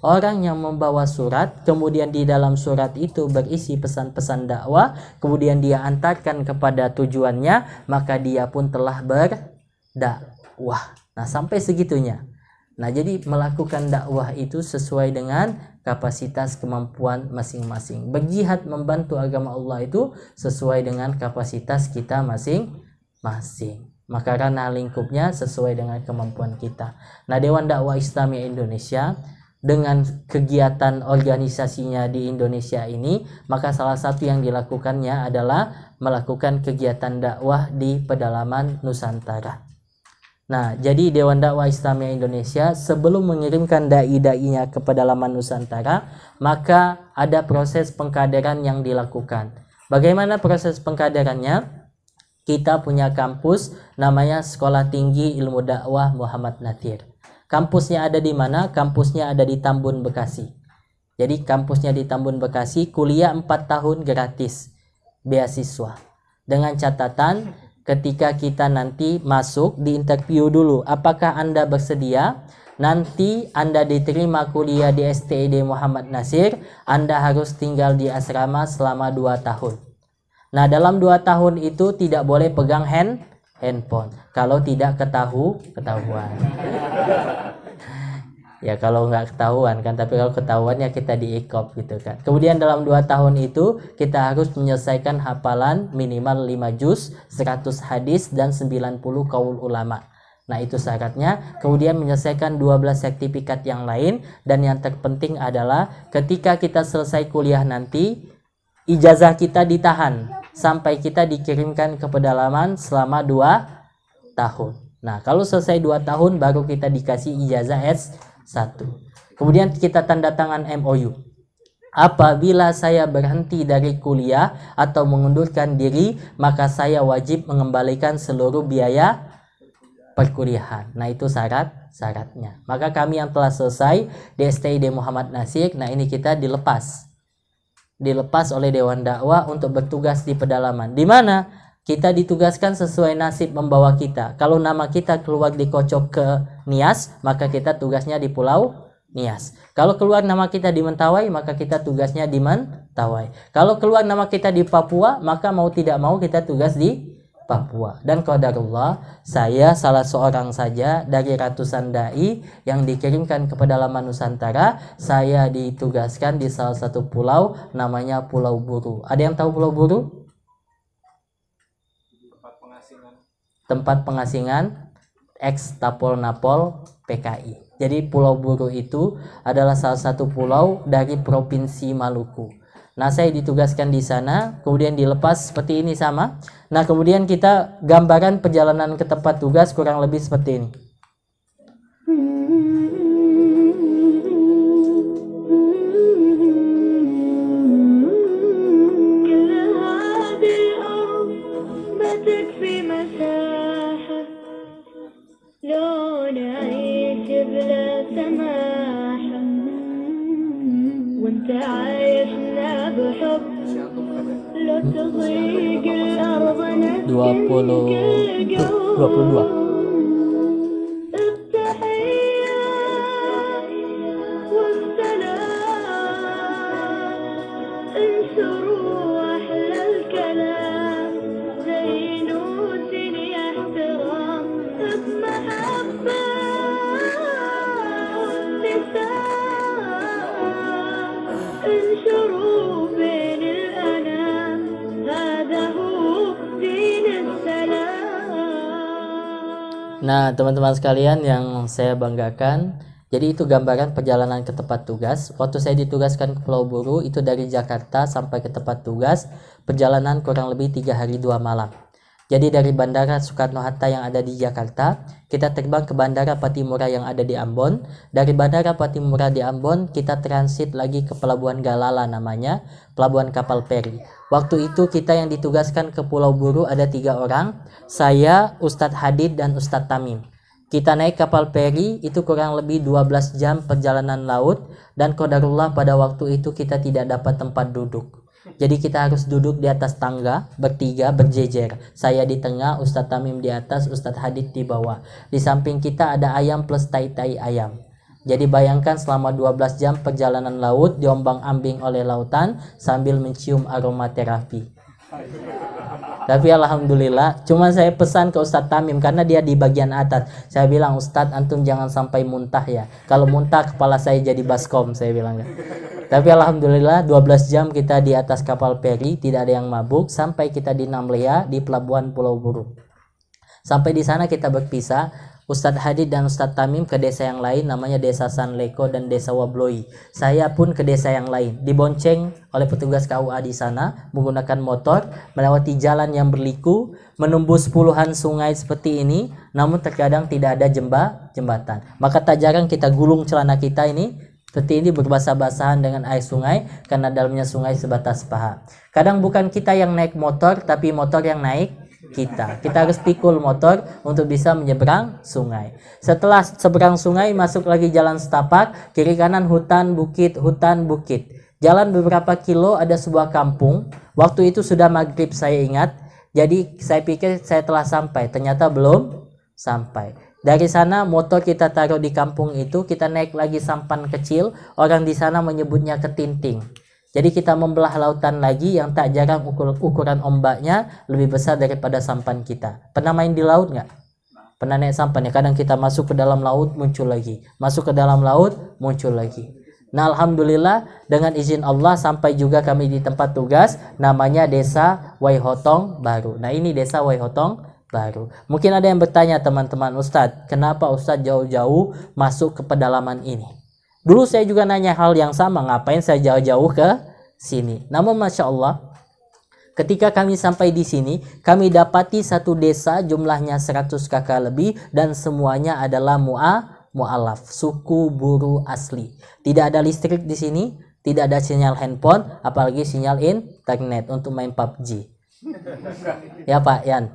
Orang yang membawa surat, kemudian di dalam surat itu berisi pesan-pesan dakwah, kemudian dia antarkan kepada tujuannya, maka dia pun telah berdakwah. Nah, sampai segitunya. Nah, jadi melakukan dakwah itu sesuai dengan kapasitas kemampuan masing-masing. Berjihad membantu agama Allah itu sesuai dengan kapasitas kita masing-masing. Maka ranah lingkupnya sesuai dengan kemampuan kita. Nah, Dewan Dakwah Islamiyah Indonesia dengan kegiatan organisasinya di Indonesia ini, maka salah satu yang dilakukannya adalah melakukan kegiatan dakwah di pedalaman Nusantara. Nah, jadi Dewan Dakwah Islamiyah Indonesia sebelum mengirimkan dai-dainya ke pedalaman Nusantara, maka ada proses pengkaderan yang dilakukan. Bagaimana proses pengkaderannya? Kita punya kampus namanya Sekolah Tinggi Ilmu Dakwah Muhammad Nathir. Kampusnya ada di mana? Kampusnya ada di Tambun, Bekasi. Jadi kampusnya di Tambun, Bekasi, kuliah 4 tahun gratis, beasiswa. Dengan catatan ketika kita nanti masuk di interview dulu, apakah Anda bersedia? Nanti Anda diterima kuliah di STID Muhammad Nasir, Anda harus tinggal di asrama selama 2 tahun. Nah, dalam 2 tahun itu tidak boleh pegang handphone kalau tidak ketahuan. Ya, kalau nggak ketahuan kan, tapi kalau ketahuan ya kita diikop gitu kan. Kemudian dalam 2 tahun itu kita harus menyelesaikan hafalan minimal 5 juz, 100 hadis dan 90 qaul ulama. Nah, itu syaratnya. Kemudian menyelesaikan 12 sertifikat yang lain, dan yang terpenting adalah ketika kita selesai kuliah nanti, ijazah kita ditahan sampai kita dikirimkan ke pedalaman selama 2 tahun. Nah, kalau selesai 2 tahun baru kita dikasih ijazah S1. Kemudian kita tanda tangan MOU. Apabila saya berhenti dari kuliah atau mengundurkan diri, maka saya wajib mengembalikan seluruh biaya perkuliahan. Nah, itu syaratnya. Maka kami yang telah selesai di STID Muhammad Nasir, nah ini kita dilepas oleh Dewan Dakwah untuk bertugas di pedalaman. Di mana kita ditugaskan sesuai nasib membawa kita. Kalau nama kita keluar di Kocok ke Nias, maka kita tugasnya di Pulau Nias. Kalau keluar nama kita di Mentawai, maka kita tugasnya di Mentawai. Kalau keluar nama kita di Papua, maka mau tidak mau kita tugas di Papua. Dan qadarullah, saya salah seorang saja dari ratusan dai yang dikirimkan ke pedalaman Nusantara. Saya ditugaskan di salah satu pulau namanya Pulau Buru. Ada yang tahu Pulau Buru? Tempat pengasingan ex Tapol Napol PKI. Jadi Pulau Buru itu adalah salah satu pulau dari Provinsi Maluku. Nah, saya ditugaskan di sana, kemudian dilepas seperti ini sama. Nah, kemudian kita gambaran perjalanan ke tempat tugas kurang lebih seperti ini.
تعايشنا بحب لو تضيق الأرض نسكن
22
التحية والسلام انشروا أحلى الكلام زينوا سني احترام بمحبة انشروا بين الأنام هذا هو دين السلام.
Nah, teman-teman sekalian yang saya banggakan, jadi itu gambaran perjalanan ke tempat tugas. Waktu saya ditugaskan ke Pulau Buru, itu dari Jakarta sampai ke tempat tugas, perjalanan kurang lebih 3 hari 2 malam. Jadi dari Bandara Soekarno-Hatta yang ada di Jakarta, kita terbang ke Bandara Patimura yang ada di Ambon. Dari Bandara Patimura di Ambon, kita transit lagi ke Pelabuhan Galala namanya, pelabuhan kapal feri. Waktu itu kita yang ditugaskan ke Pulau Buru ada 3 orang, saya, Ustadz Hadid, dan Ustadz Tamim. Kita naik kapal feri itu kurang lebih 12 jam perjalanan laut, dan qadarullah pada waktu itu kita tidak dapat tempat duduk. Jadi kita harus duduk di atas tangga bertiga berjejer. Saya di tengah, Ustadz Tamim di atas, Ustadz Hadid di bawah. Di samping kita ada ayam plus tai-tai ayam. Jadi bayangkan selama 12 jam perjalanan laut diombang-ambing oleh lautan sambil mencium aromaterapi. Tapi alhamdulillah, cuma saya pesan ke Ustadz Tamim karena dia di bagian atas. Saya bilang, Ustadz antum jangan sampai muntah ya. Kalau muntah kepala saya jadi baskom, saya bilang. Tapi alhamdulillah 12 jam kita di atas kapal feri, tidak ada yang mabuk sampai kita di Namlea di pelabuhan Pulau Buru. Sampai di sana kita berpisah. Ustadz Hadid dan Ustadz Tamim ke desa yang lain, namanya desa Sanleko dan desa Wabloi. Saya pun ke desa yang lain, dibonceng oleh petugas KUA di sana menggunakan motor, melewati jalan yang berliku, menembus puluhan sungai seperti ini, namun terkadang tidak ada jembatan. Maka tak jarang kita gulung celana kita ini seperti ini berbasah-basahan dengan air sungai karena dalamnya sungai sebatas paha. Kadang bukan kita yang naik motor, tapi motor yang naik kita harus pikul motor untuk bisa menyeberang sungai. Setelah seberang sungai, masuk lagi jalan setapak, kiri kanan hutan bukit. Jalan beberapa kilo ada sebuah kampung. Waktu itu sudah maghrib saya ingat. Jadi saya pikir saya telah sampai, ternyata belum sampai. Dari sana motor kita taruh di kampung itu, kita naik lagi sampan kecil, orang di sana menyebutnya ketinting. Jadi kita membelah lautan lagi yang tak jarang ukuran ombaknya lebih besar daripada sampan kita. Pernah main di laut nggak? Pernah naik sampan ya? Kadang kita masuk ke dalam laut muncul lagi, masuk ke dalam laut muncul lagi. Nah alhamdulillah dengan izin Allah sampai juga kami di tempat tugas, namanya Desa Waihotong Baru. Nah ini Desa Waihotong Baru. Mungkin ada yang bertanya teman-teman, Ustadz, kenapa Ustadz jauh-jauh masuk ke pedalaman ini? Dulu saya juga nanya hal yang sama, ngapain saya jauh-jauh ke sini. Namun Masya Allah, ketika kami sampai di sini, kami dapati satu desa jumlahnya 100 kakak lebih dan semuanya adalah mu'alaf, suku Buru asli. Tidak ada listrik di sini, tidak ada sinyal handphone, apalagi sinyal internet untuk main PUBG. Ya Pak Yan.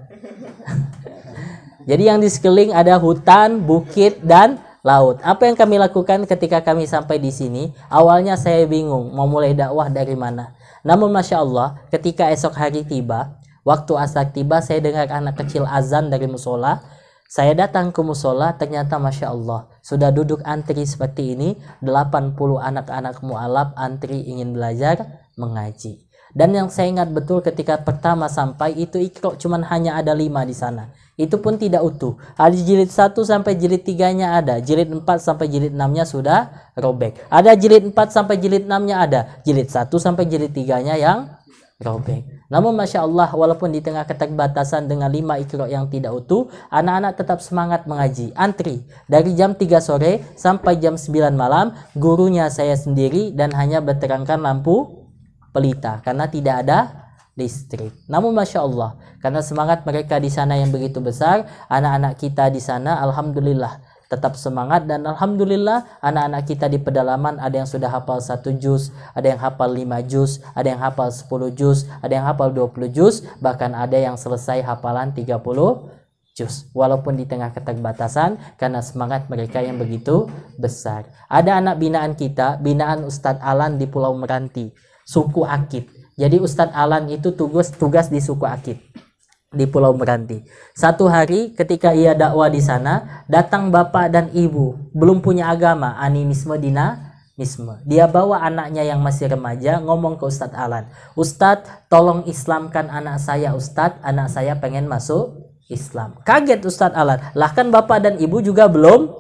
Jadi yang di sekeliling ada hutan, bukit, dan laut. Apa yang kami lakukan ketika kami sampai di sini? Awalnya saya bingung mau mulai dakwah dari mana. Namun Masya Allah, ketika esok hari tiba, waktu asar tiba, saya dengar anak kecil azan dari musola. Saya datang ke musola, ternyata Masya Allah, sudah duduk antri seperti ini, 80 anak-anak mu'alaf antri ingin belajar mengaji. Dan yang saya ingat betul ketika pertama sampai itu Iqra cuman hanya ada 5 di sana. Itu pun tidak utuh. Ada jilid 1 sampai jilid 3-nya ada. Jilid 4 sampai jilid 6-nya sudah robek. Ada jilid 4 sampai jilid 6-nya ada. Jilid 1 sampai jilid 3-nya yang robek. Namun Masya Allah, walaupun di tengah keterbatasan dengan 5 Iqra yang tidak utuh, anak-anak tetap semangat mengaji. Antri dari jam 3 sore sampai jam 9 malam. Gurunya saya sendiri dan hanya berterangkan lampu pelita karena tidak ada listrik. Namun Masya Allah, karena semangat mereka di sana yang begitu besar, anak-anak kita di sana alhamdulillah tetap semangat. Dan alhamdulillah anak-anak kita di pedalaman ada yang sudah hafal 1 juz, ada yang hafal 5 juz, ada yang hafal 10 juz, ada yang hafal 20 juz, bahkan ada yang selesai hafalan 30 juz, walaupun di tengah keterbatasan karena semangat mereka yang begitu besar. Ada anak binaan kita, binaan Ustadz Alan di Pulau Meranti, suku Akit. Jadi Ustadz Alan itu tugas di suku Akit di Pulau Meranti. Satu hari ketika ia dakwah di sana, datang bapak dan ibu, belum punya agama, animisme, dinamisme. Dia bawa anaknya yang masih remaja, ngomong ke Ustadz Alan, Ustadz tolong Islamkan anak saya Ustadz, anak saya pengen masuk Islam. Kaget Ustadz Alan, lah kan bapak dan ibu juga belum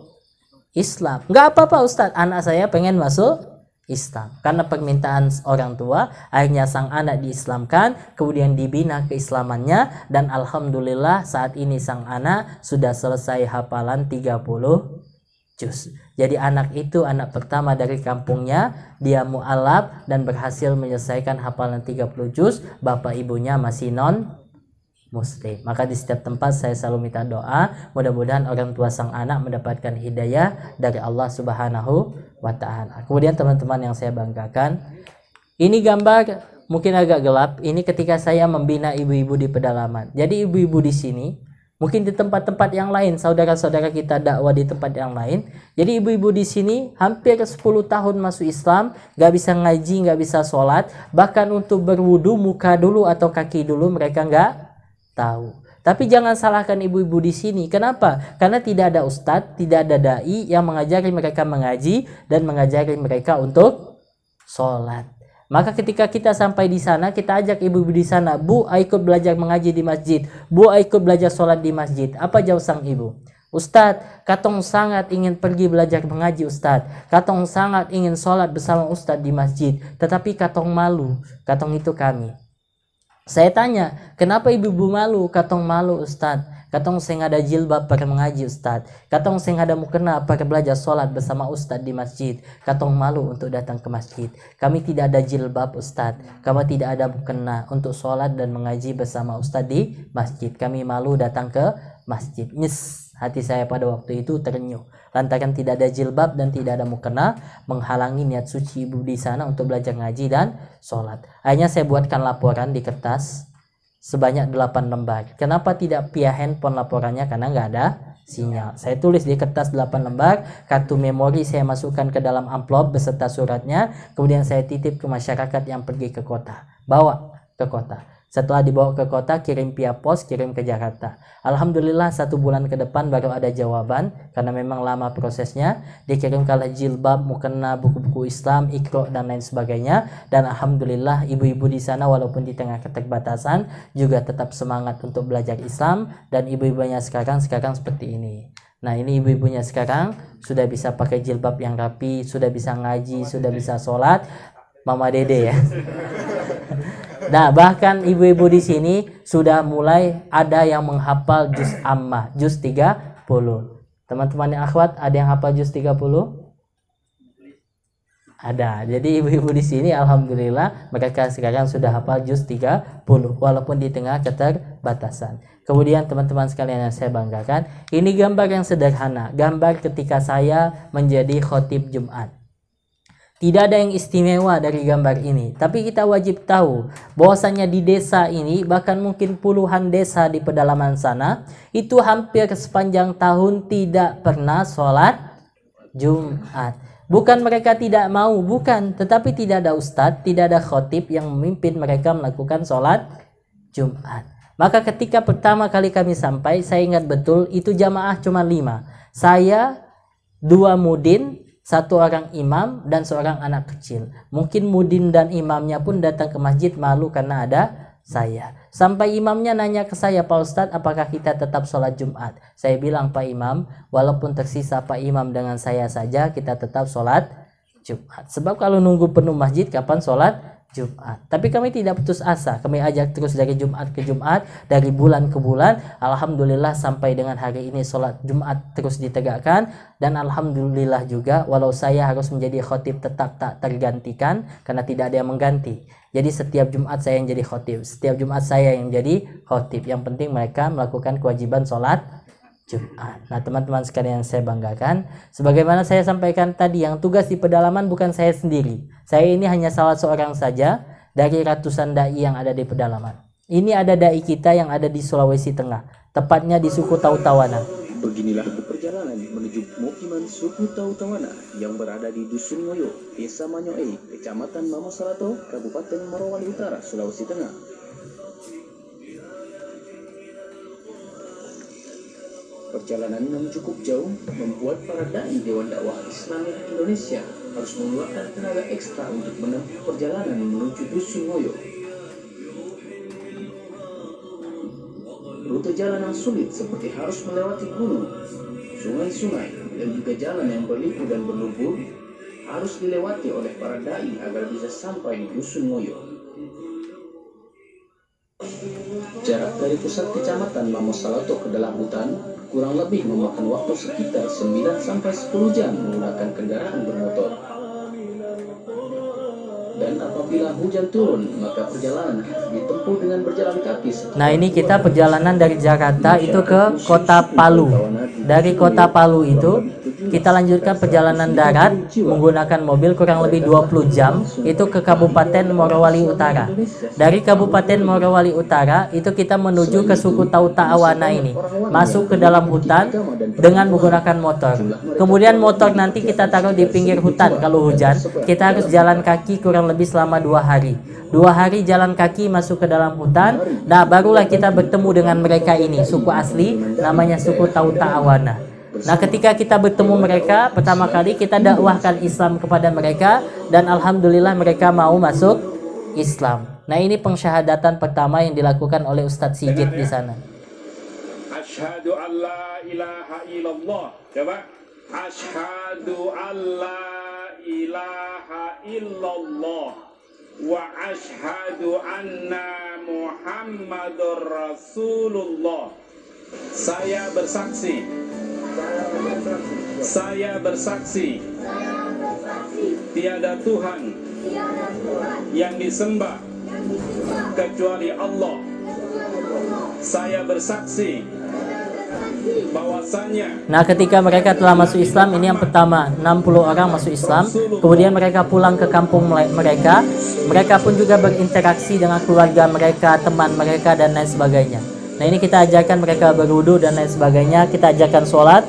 Islam. Nggak apa-apa Ustadz, anak saya pengen masuk Islam. Karena permintaan orang tua, akhirnya sang anak diislamkan, kemudian dibina keislamannya, dan alhamdulillah saat ini sang anak sudah selesai hafalan 30 juz. Jadi anak itu anak pertama dari kampungnya, dia mu'alaf dan berhasil menyelesaikan hafalan 30 juz, bapak ibunya masih non Muslim. Maka di setiap tempat saya selalu minta doa, mudah-mudahan orang tua sang anak mendapatkan hidayah dari Allah Subhanahu wa Ta'ala. Kemudian teman-teman yang saya banggakan, ini gambar mungkin agak gelap. Ini ketika saya membina ibu-ibu di pedalaman. Jadi ibu-ibu di sini, mungkin di tempat-tempat yang lain, saudara-saudara kita dakwah di tempat yang lain. Jadi ibu-ibu di sini hampir 10 tahun masuk Islam, gak bisa ngaji, gak bisa sholat, bahkan untuk berwudu muka dulu atau kaki dulu mereka gak tahu. Tapi jangan salahkan ibu-ibu di sini. Kenapa? Karena tidak ada ustadz, tidak ada dai yang mengajari mereka mengaji dan mengajari mereka untuk sholat. Maka ketika kita sampai di sana, kita ajak ibu-ibu di sana, Bu, ayo ikut belajar mengaji di masjid. Bu, ayo ikut belajar sholat di masjid. Apa jawab sang ibu? Ustadz, katong sangat ingin pergi belajar mengaji Ustadz. Katong sangat ingin sholat bersama Ustadz di masjid. Tetapi katong malu. Katong itu kami. Saya tanya, kenapa ibu-ibu malu? Katong malu Ustadz. Katong sing ada jilbab pada mengaji Ustadz. Katong sing ada mukena pada belajar sholat bersama Ustadz di masjid. Katong malu untuk datang ke masjid. Kami tidak ada jilbab Ustadz. Kami tidak ada mukena untuk sholat dan mengaji bersama Ustadz di masjid. Kami malu datang ke masjid. Nyes, hati saya pada waktu itu terenyuh. Lantaran tidak ada jilbab dan tidak ada mukena, menghalangi niat suci ibu di sana untuk belajar ngaji dan sholat. Akhirnya saya buatkan laporan di kertas sebanyak 8 lembar. Kenapa tidak via handphone laporannya? Karena nggak ada sinyal. Saya tulis di kertas 8 lembar, kartu memori saya masukkan ke dalam amplop beserta suratnya, kemudian saya titip ke masyarakat yang pergi ke kota. Bawa ke kota. Setelah dibawa ke kota, kirim via pos, kirim ke Jakarta. Alhamdulillah 1 bulan ke depan baru ada jawaban, karena memang lama prosesnya. Dikirimkan jilbab, mukena, buku-buku Islam, Iqra dan lain sebagainya. Dan alhamdulillah ibu-ibu di sana walaupun di tengah keterbatasan juga tetap semangat untuk belajar Islam. Dan ibu-ibunya sekarang seperti ini. Nah, ini ibu-ibunya sekarang sudah bisa pakai jilbab yang rapi, sudah bisa ngaji, sudah bisa sholat. Mama Dede ya. Nah, bahkan ibu-ibu di sini sudah mulai ada yang menghafal juz ammah, juz 30. Teman-teman yang akhwat, ada yang hafal juz 30? Ada. Jadi ibu-ibu di sini alhamdulillah mereka sekarang sudah hafal juz 30 walaupun di tengah keterbatasan. Kemudian teman-teman sekalian yang saya banggakan, ini gambar yang sederhana, gambar ketika saya menjadi khotib Jumat. Tidak ada yang istimewa dari gambar ini, tapi kita wajib tahu bahwasanya di desa ini, bahkan mungkin puluhan desa di pedalaman sana, itu hampir sepanjang tahun tidak pernah sholat Jumat. Bukan mereka tidak mau, bukan, tetapi tidak ada ustadz, tidak ada khotib yang memimpin mereka melakukan sholat Jumat. Maka ketika pertama kali kami sampai, saya ingat betul, itu jamaah cuma 5. Saya, 2 mudin, 1 orang imam dan seorang anak kecil. Mungkin mudin dan imamnya pun datang ke masjid malu karena ada saya. Sampai imamnya nanya ke saya, Pak Ustadz, apakah kita tetap sholat Jumat? Saya bilang, Pak Imam, walaupun tersisa Pak Imam dengan saya saja, kita tetap sholat Jumat. Sebab kalau nunggu penuh masjid, kapan sholat Jumat? Tapi kami tidak putus asa. Kami ajak terus dari Jumat ke Jumat, dari bulan ke bulan. Alhamdulillah sampai dengan hari ini sholat Jumat terus ditegakkan. Dan alhamdulillah juga walau saya harus menjadi khotib tetap tak tergantikan karena tidak ada yang mengganti. Jadi setiap Jumat saya yang jadi khotib, setiap Jumat saya yang jadi khotib. Yang penting mereka melakukan kewajiban sholat Jumat. Nah, teman-teman sekalian yang saya banggakan, sebagaimana saya sampaikan tadi, yang tugas di pedalaman bukan saya sendiri. Saya ini hanya salah seorang saja dari ratusan dai yang ada di pedalaman. Ini ada dai kita yang ada di Sulawesi Tengah, tepatnya di suku Tautawana.
Beginilah perjalanan menuju pemukiman suku Tautawana yang berada di Dusun Ngoyo, Desa Manyoe, Kecamatan Mamosalato, Kabupaten Morowali Utara, Sulawesi Tengah. Perjalanan yang cukup jauh membuat para dai Dewan Dakwah Islam Indonesia harus mengeluarkan tenaga ekstra untuk menempuh perjalanan menuju Dusun Ngoyo. Rute jalan yang sulit seperti harus melewati gunung, sungai-sungai, dan juga jalan yang berliku dan berlumpur harus dilewati oleh para dai agar bisa sampai di Dusun Ngoyo. Jarak dari pusat kecamatan Mamosalato ke dalam hutan kurang lebih memakan waktu sekitar 9-10 jam menggunakan kendaraan bermotor. Dan apabila hujan turun, maka perjalanan ditempuh dengan berjalan kaki.
Nah, ini kita perjalanan dari Jakarta itu ke kota Palu. Dari kota Palu itu kita lanjutkan perjalanan darat menggunakan mobil kurang lebih 20 jam itu ke Kabupaten Morowali Utara. Dari Kabupaten Morowali Utara itu kita menuju ke suku Tautawana ini, masuk ke dalam hutan dengan menggunakan motor. Kemudian motor nanti kita taruh di pinggir hutan kalau hujan. Kita harus jalan kaki kurang lebih selama 2 hari. 2 hari jalan kaki masuk ke dalam hutan. Nah, barulah kita bertemu dengan mereka ini, suku asli namanya suku Tautawana. Nah, ketika kita bertemu mereka pertama kali, kita dakwahkan Islam kepada mereka dan alhamdulillah mereka mau masuk Islam. Nah, ini pensyahadatan pertama yang dilakukan oleh Ustadz Sigit di sana.
Asyhadu an la ilaha illallah. Coba. Asyhadu an la ilaha illallah wa asyhadu anna Muhammadur Rasulullah. Saya bersaksi tiada Tuhan yang disembah kecuali Allah. Saya bersaksi bahwasanya.
Nah, ketika mereka telah masuk Islam, ini yang pertama, 60 orang masuk Islam. Kemudian mereka pulang ke kampung mereka. Mereka pun juga berinteraksi dengan keluarga mereka, teman mereka, dan lain sebagainya. Nah, ini kita ajarkan mereka berwudu dan lain sebagainya. Kita ajarkan sholat.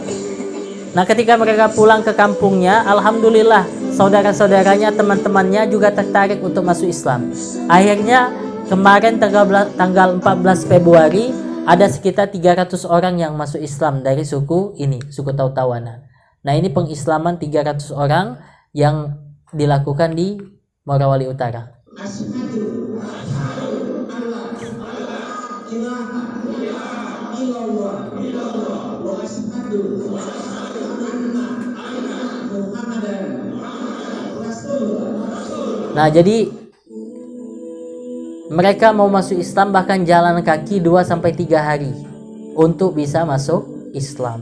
Nah, ketika mereka pulang ke kampungnya, alhamdulillah saudara-saudaranya, teman-temannya juga tertarik untuk masuk Islam. Akhirnya kemarin tanggal 14 Februari ada sekitar 300 orang yang masuk Islam dari suku ini, suku Tautawana. Nah, ini pengislaman 300 orang yang dilakukan di Morowali Utara. Nah, jadi mereka mau masuk Islam bahkan jalan kaki 2-3 hari untuk bisa masuk Islam.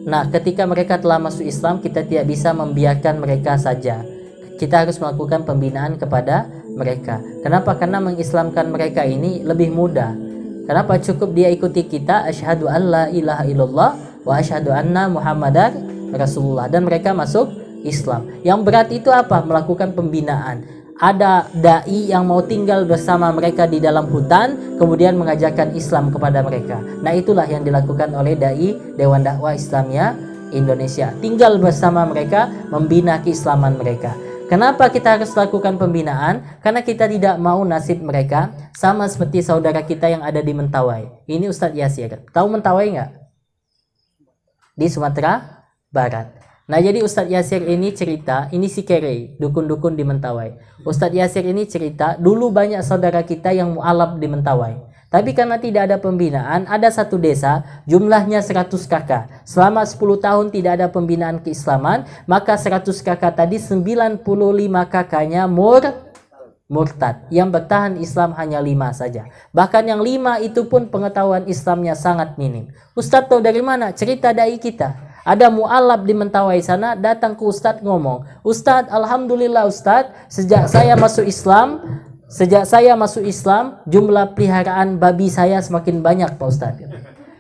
Nah, ketika mereka telah masuk Islam, kita tidak bisa membiarkan mereka saja. Kita harus melakukan pembinaan kepada mereka. Kenapa? Karena mengislamkan mereka ini lebih mudah. Kenapa? Cukup dia ikuti kita, asyhadu an la ilaha illallah wa asyhadu anna Muhammadar Rasulullah, dan mereka masuk Islam. Yang berat itu apa? Melakukan pembinaan. Ada dai yang mau tinggal bersama mereka di dalam hutan, kemudian mengajarkan Islam kepada mereka. Nah, itulah yang dilakukan oleh dai Dewan Dakwah Islamiyah Indonesia. Tinggal bersama mereka, membina keislaman mereka. Kenapa kita harus lakukan pembinaan? Karena kita tidak mau nasib mereka sama seperti saudara kita yang ada di Mentawai. Ini Ustadz Yasir. Tahu Mentawai nggak? Di Sumatera Barat. Nah, jadi Ustadz Yasir ini cerita, ini si Kere, dukun-dukun di Mentawai. Ustadz Yasir ini cerita, dulu banyak saudara kita yang mu'alaf di Mentawai. Tapi karena tidak ada pembinaan, ada satu desa, jumlahnya 100 kakak. Selama 10 tahun tidak ada pembinaan keislaman, maka 100 kakak tadi 95 kakaknya murtad. Yang bertahan Islam hanya 5 saja. Bahkan yang 5 itu pun pengetahuan Islamnya sangat minim. Ustadz tahu dari mana? Cerita dai kita. Ada mu'alaf di Mentawai sana, datang ke Ustadz ngomong, Ustadz, alhamdulillah Ustadz, sejak saya masuk Islam, jumlah peliharaan babi saya semakin banyak Pak Ustadz.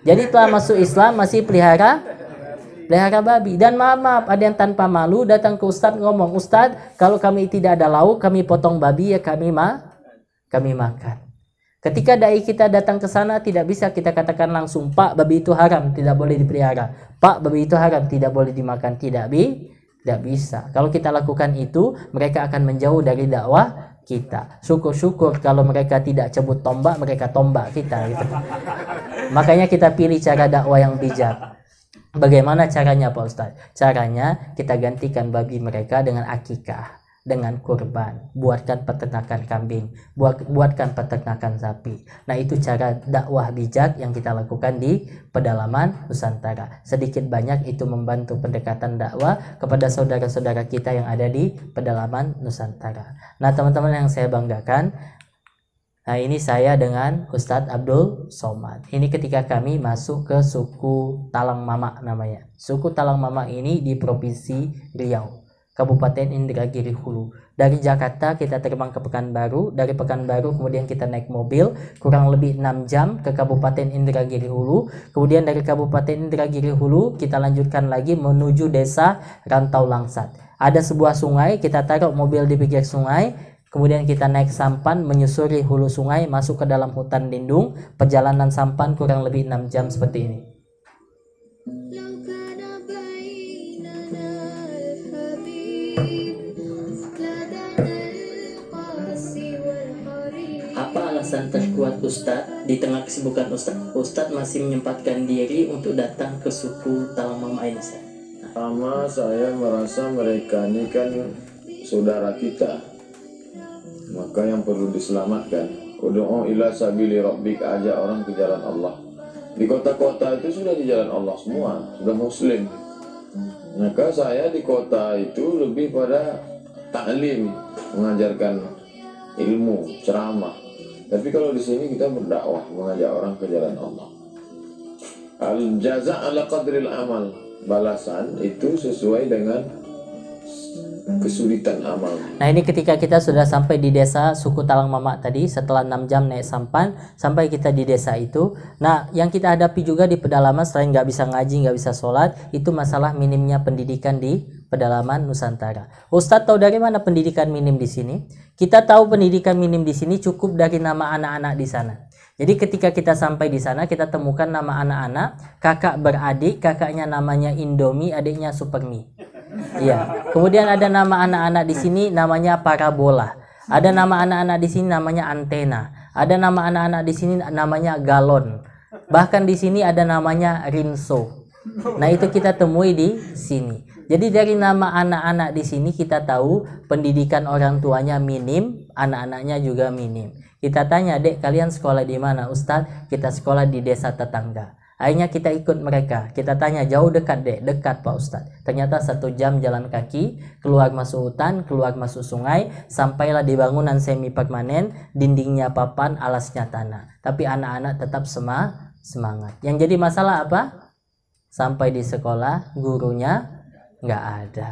Jadi telah masuk Islam masih pelihara babi. Dan maaf, ada yang tanpa malu datang ke Ustadz ngomong, Ustadz, kalau kami tidak ada lauk, kami potong babi ya kami makan. Ketika dai kita datang ke sana, tidak bisa kita katakan langsung, Pak, babi itu haram, tidak boleh dipelihara. Pak, babi itu haram, tidak boleh dimakan. Tidak bisa. Kalau kita lakukan itu, mereka akan menjauh dari dakwah kita. Syukur-syukur kalau mereka tidak cabut tombak, mereka tombak kita gitu. Makanya kita pilih cara dakwah yang bijak. Bagaimana caranya Pak Ustadz? Caranya kita gantikan babi mereka dengan akikah, dengan kurban, buatkan peternakan kambing, buatkan peternakan sapi. Nah, itu cara dakwah bijak yang kita lakukan di pedalaman Nusantara. Sedikit banyak itu membantu pendekatan dakwah kepada saudara-saudara kita yang ada di pedalaman Nusantara. Nah, teman-teman yang saya banggakan, nah ini saya dengan Ustadz Abdul Somad. Ini ketika kami masuk ke suku Talang Mama namanya. Suku Talang Mama ini di Provinsi Riau, Kabupaten Indragiri Hulu. Dari Jakarta kita terbang ke Pekanbaru, dari Pekanbaru kemudian kita naik mobil kurang lebih 6 jam ke Kabupaten Indragiri Hulu. Kemudian dari Kabupaten Indragiri Hulu kita lanjutkan lagi menuju desa Rantau Langsat. Ada sebuah sungai, kita taruh mobil di pinggir sungai, kemudian kita naik sampan menyusuri hulu sungai masuk ke dalam hutan lindung. Perjalanan sampan kurang lebih 6 jam seperti ini. Apa alasan terkuat Ustadz di tengah kesibukan Ustadz masih menyempatkan diri untuk datang ke suku Talang Mama ini?
Pertama, saya merasa mereka ini kan saudara kita, maka yang perlu diselamatkan. Ud'u ila sabili rabbik, ajak orang ke jalan Allah. Di kota-kota itu sudah di jalan Allah semua, sudah muslim. Maka saya di kota itu lebih pada ta'lim, mengajarkan ilmu, ceramah. Tapi kalau di sini kita berdakwah, mengajak orang ke jalan Allah. Al-jaza' ala qadril amal, balasan itu sesuai dengan kesulitan amal.
Nah, ini ketika kita sudah sampai di desa suku Talang Mama tadi, setelah 6 jam naik sampan sampai kita di desa itu. Nah, yang kita hadapi juga di pedalaman selain nggak bisa ngaji, nggak bisa sholat, itu masalah minimnya pendidikan di pedalaman Nusantara. Ustadz tahu dari mana pendidikan minim di sini? Kita tahu pendidikan minim di sini cukup dari nama anak-anak di sana. Jadi ketika kita sampai di sana, kita temukan nama anak-anak, kakak beradik, kakaknya namanya Indomie, adiknya Supermi. Iya. Kemudian ada nama anak-anak di sini namanya parabola. Ada nama anak-anak di sini namanya antena. Ada nama anak-anak di sini namanya galon. Bahkan di sini ada namanya rinso. Nah, itu kita temui di sini. Jadi dari nama anak-anak di sini kita tahu pendidikan orang tuanya minim, anak-anaknya juga minim. Kita tanya, "Dek, kalian sekolah di mana?" "Ustadz, kita sekolah di desa tetangga." Akhirnya kita ikut mereka. Kita tanya, "Jauh dekat, Dek?" "Dekat, Pak Ustadz." Ternyata 1 jam jalan kaki, keluar masuk hutan, keluar masuk sungai, sampailah di bangunan semi permanen, dindingnya papan, alasnya tanah. Tapi anak-anak tetap semangat. Yang jadi masalah apa? Sampai di sekolah, gurunya nggak ada.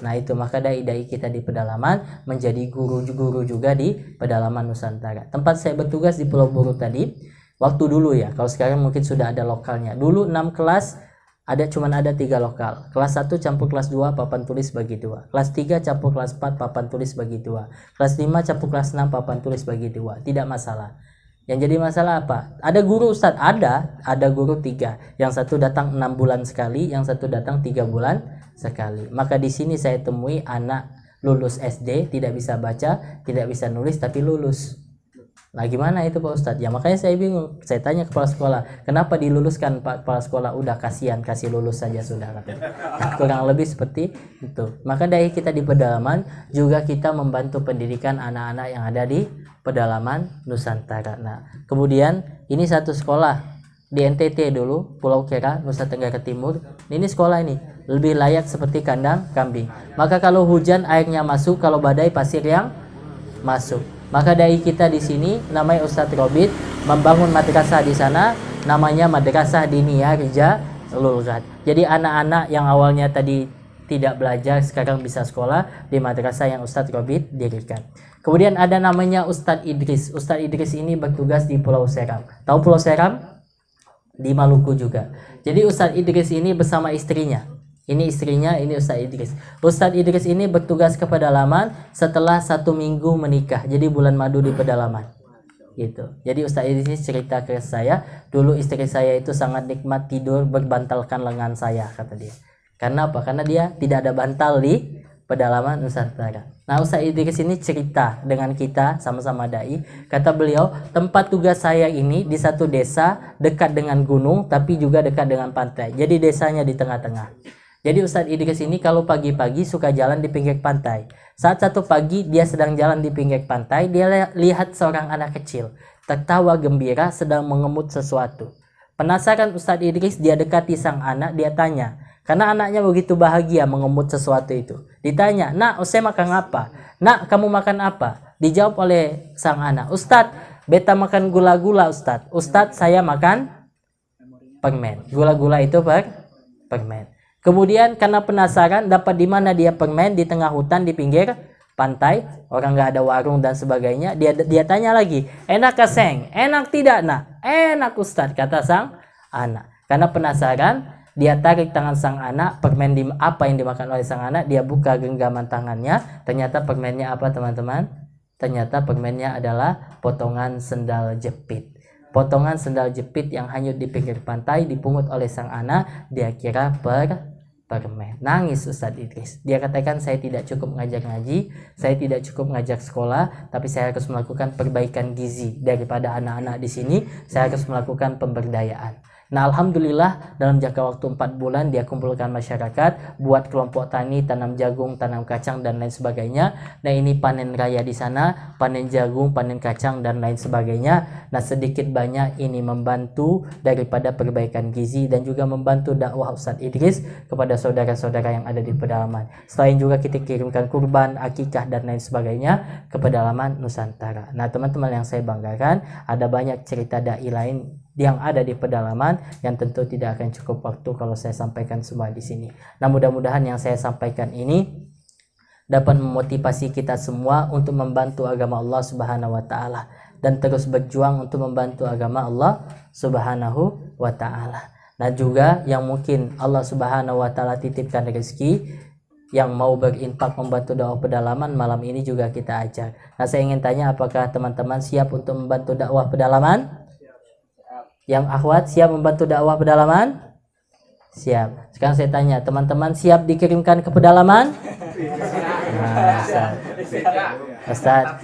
Nah, itu maka dai-dai kita di pedalaman menjadi guru-guru juga di pedalaman Nusantara. Tempat saya bertugas di Pulau Buru tadi, waktu dulu ya, kalau sekarang mungkin sudah ada lokalnya. Dulu 6 kelas cuman ada 3 lokal. Kelas 1 campur kelas 2 papan tulis bagi 2. Kelas 3 campur kelas 4 papan tulis bagi 2. Kelas 5 campur kelas 6 papan tulis bagi 2. Tidak masalah. Yang jadi masalah apa? Ada guru Ustadz, ada guru 3. Yang satu datang 6 bulan sekali, yang satu datang 3 bulan sekali. Maka di sini saya temui anak lulus SD, tidak bisa baca, tidak bisa nulis, tapi lulus. Nah, gimana itu Pak Ustadz? Ya makanya saya bingung. Saya tanya kepala sekolah, kenapa diluluskan Pak kepala sekolah? Udah kasihan, kasih lulus saja sudah katanya. Kurang lebih seperti itu. Maka dari kita di pedalaman juga kita membantu pendidikan anak-anak yang ada di pedalaman Nusantara. Nah, kemudian ini satu sekolah di NTT dulu, Pulau Kera, Nusa Tenggara Timur. Ini sekolah ini lebih layak seperti kandang kambing. Maka kalau hujan airnya masuk, kalau badai pasir yang masuk. Maka dai kita di sini namanya Ustadz Robit membangun madrasah di sana, namanya Madrasah Diniyah Rijalul Ghad. Jadi anak-anak yang awalnya tadi tidak belajar sekarang bisa sekolah di madrasah yang Ustadz Robit dirikan. Kemudian ada namanya Ustadz Idris. Ustadz Idris ini bertugas di Pulau Seram. Tahu Pulau Seram? Di Maluku juga. Jadi Ustadz Idris ini bersama istrinya. Ini istrinya, ini Ustadz Idris. Ustadz Idris ini bertugas ke pedalaman setelah 1 minggu menikah. Jadi bulan madu di pedalaman. gitu. Jadi Ustaz Idris cerita ke saya, dulu istri saya itu sangat nikmat tidur berbantalkan lengan saya, kata dia. Karena apa? Karena dia tidak ada bantal di pedalaman Nusantara. Nah, Ustaz Idris ini cerita dengan kita sama-sama dai. Kata beliau, tempat tugas saya ini di satu desa dekat dengan gunung tapi juga dekat dengan pantai. Jadi desanya di tengah-tengah. Jadi Ustaz Idris ini kalau pagi-pagi suka jalan di pinggir pantai. Saat satu pagi dia sedang jalan di pinggir pantai, dia lihat seorang anak kecil tertawa gembira sedang mengemut sesuatu. Penasaran Ustaz Idris, dia dekati sang anak, dia tanya. Karena anaknya begitu bahagia mengemut sesuatu itu. Ditanya, "Nak, saya makan apa? Nak, kamu makan apa?" Dijawab oleh sang anak, "Ustadz, beta makan gula-gula Ustadz. Ustadz, saya makan permen." Gula-gula itu permen. Kemudian karena penasaran dapat di mana dia permen, di tengah hutan di pinggir pantai, orang nggak ada warung dan sebagainya. Dia tanya lagi, "Enak kah Seng? Enak tidak Nak?" "Enak Ustadz," kata sang anak. Karena penasaran, dia tarik tangan sang anak, permen apa yang dimakan oleh sang anak, dia buka genggaman tangannya, ternyata permennya apa teman-teman? Ternyata permennya adalah potongan sendal jepit. Potongan sendal jepit yang hanyut di pinggir pantai dipungut oleh sang anak, dia kira permen. Nangis Ustadz Idris. Dia katakan, "Saya tidak cukup ngajak ngaji, saya tidak cukup ngajak sekolah, tapi saya harus melakukan perbaikan gizi daripada anak-anak di sini, saya harus melakukan pemberdayaan." Nah, alhamdulillah dalam jangka waktu 4 bulan dia kumpulkan masyarakat, buat kelompok tani, tanam jagung, tanam kacang dan lain sebagainya. Nah, ini panen raya di sana, panen jagung, panen kacang dan lain sebagainya. Nah, sedikit banyak ini membantu daripada perbaikan gizi dan juga membantu dakwah Ustadz Idris kepada saudara-saudara yang ada di pedalaman. Selain juga kita kirimkan kurban, akikah dan lain sebagainya ke pedalaman Nusantara. Nah, teman-teman yang saya banggakan, ada banyak cerita dai lain yang ada di pedalaman yang tentu tidak akan cukup waktu kalau saya sampaikan semua di sini. Nah, mudah-mudahan yang saya sampaikan ini dapat memotivasi kita semua untuk membantu agama Allah Subhanahu wa taala dan terus berjuang untuk membantu agama Allah Subhanahu wa taala. Nah, juga yang mungkin Allah Subhanahu wa taala titipkan rezeki yang mau berinfak membantu dakwah pedalaman, malam ini juga kita ajak. Nah, saya ingin tanya, apakah teman-teman siap untuk membantu dakwah pedalaman? Yang akhwat siap membantu dakwah pedalaman? Siap. Sekarang saya tanya, teman-teman siap dikirimkan ke pedalaman? Nah, Ustaz,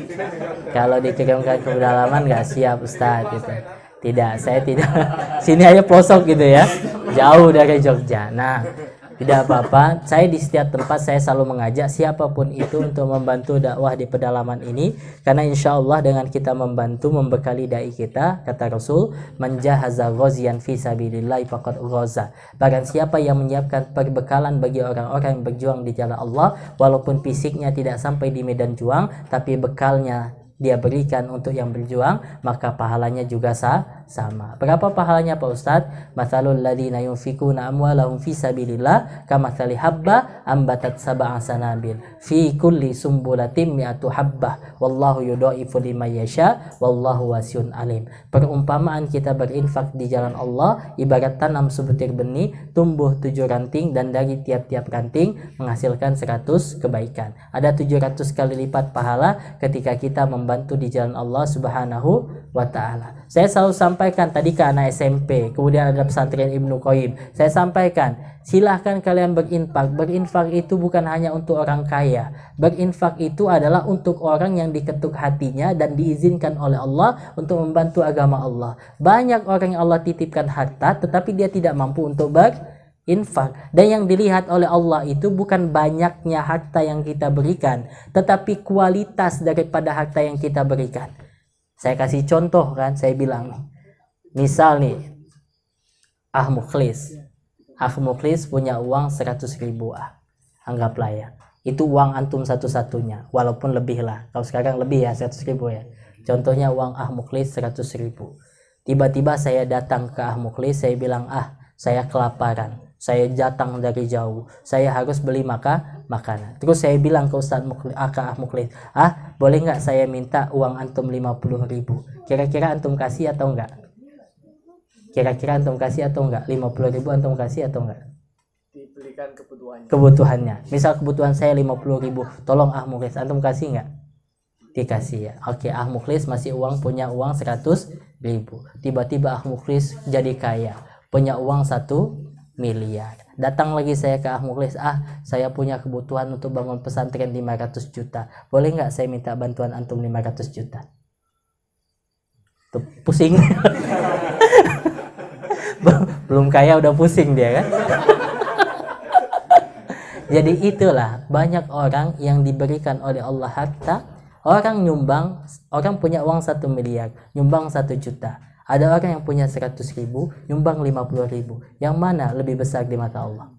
kalau dikirimkan ke pedalaman nggak siap Ustaz gitu. Tidak, saya tidak. Sini aja pelosok gitu ya, jauh dari Jogja. Nah, tidak apa-apa, saya di setiap tempat saya selalu mengajak siapapun itu untuk membantu dakwah di pedalaman ini, karena insya Allah dengan kita membantu membekali dai kita, kata Rasul, "Man jahaza ghaziyan fi sabilillah faqad ghaza." Barang siapa yang menyiapkan perbekalan bagi orang-orang yang berjuang di jalan Allah, walaupun fisiknya tidak sampai di medan juang, tapi bekalnya dia berikan untuk yang berjuang, maka pahalanya juga sama. Berapa pahalanya Pak Ustadz? Matsalul ladzina yunfikuna amwalahum fi sabilillah kamatsali habba ambatat sab'a sanabil fi kulli sumbulatin mi'atu habbah wallahu yudha'ifu liman yasha wallahu wasi'un alim. Perumpamaan kita berinfak di jalan Allah ibarat tanam sebutir benih, tumbuh 7 ranting dan dari tiap-tiap ranting menghasilkan 100 kebaikan. Ada 700 kali lipat pahala ketika kita membantu di jalan Allah Subhanahu wa taala. Saya selalu sampaikan tadi ke anak SMP, kemudian ada pesantren Ibnu Qayyim. Saya sampaikan, silahkan kalian berinfak. Berinfak itu bukan hanya untuk orang kaya. Berinfak itu adalah untuk orang yang diketuk hatinya dan diizinkan oleh Allah untuk membantu agama Allah. Banyak orang yang Allah titipkan harta tetapi dia tidak mampu untuk infak, dan yang dilihat oleh Allah itu bukan banyaknya harta yang kita berikan, tetapi kualitas daripada harta yang kita berikan. Saya kasih contoh kan, saya bilang nih, misal nih Ah Mukhlis punya uang 100.000 anggaplah ya, itu uang antum satu-satunya, walaupun lebih lah, kalau sekarang lebih ya 100.000 ya, contohnya uang Ah Mukhlis 100.000. Tiba-tiba saya datang ke Ah Mukhlis, saya bilang, saya kelaparan, saya datang dari jauh, saya harus beli makanan. Terus saya bilang ke Ustaz Mukhlis, ke Mukhlis, boleh nggak saya minta uang antum 50.000? Kira-kira antum kasih atau enggak? Kira-kira antum kasih atau enggak? 50.000 antum kasih atau enggak?
Dibelikan
kebutuhannya. Misal kebutuhan saya 50.000, tolong Mukhlis, antum kasih enggak? dikasih ya. Oke, Mukhlis masih punya uang 100.000. Tiba-tiba Mukhlis jadi kaya, punya uang 1 miliar. Datang lagi saya ke Mukhlis, saya punya kebutuhan untuk bangun pesantren 500 juta. Boleh nggak saya minta bantuan antum 500 juta? Tuh, pusing. Belum kaya udah pusing dia kan. Jadi itulah banyak orang yang diberikan oleh Allah harta. Orang nyumbang, orang punya uang 1 miliar, nyumbang 1 juta. Ada orang yang punya 100.000, nyumbang 50.000. Yang mana lebih besar di mata Allah?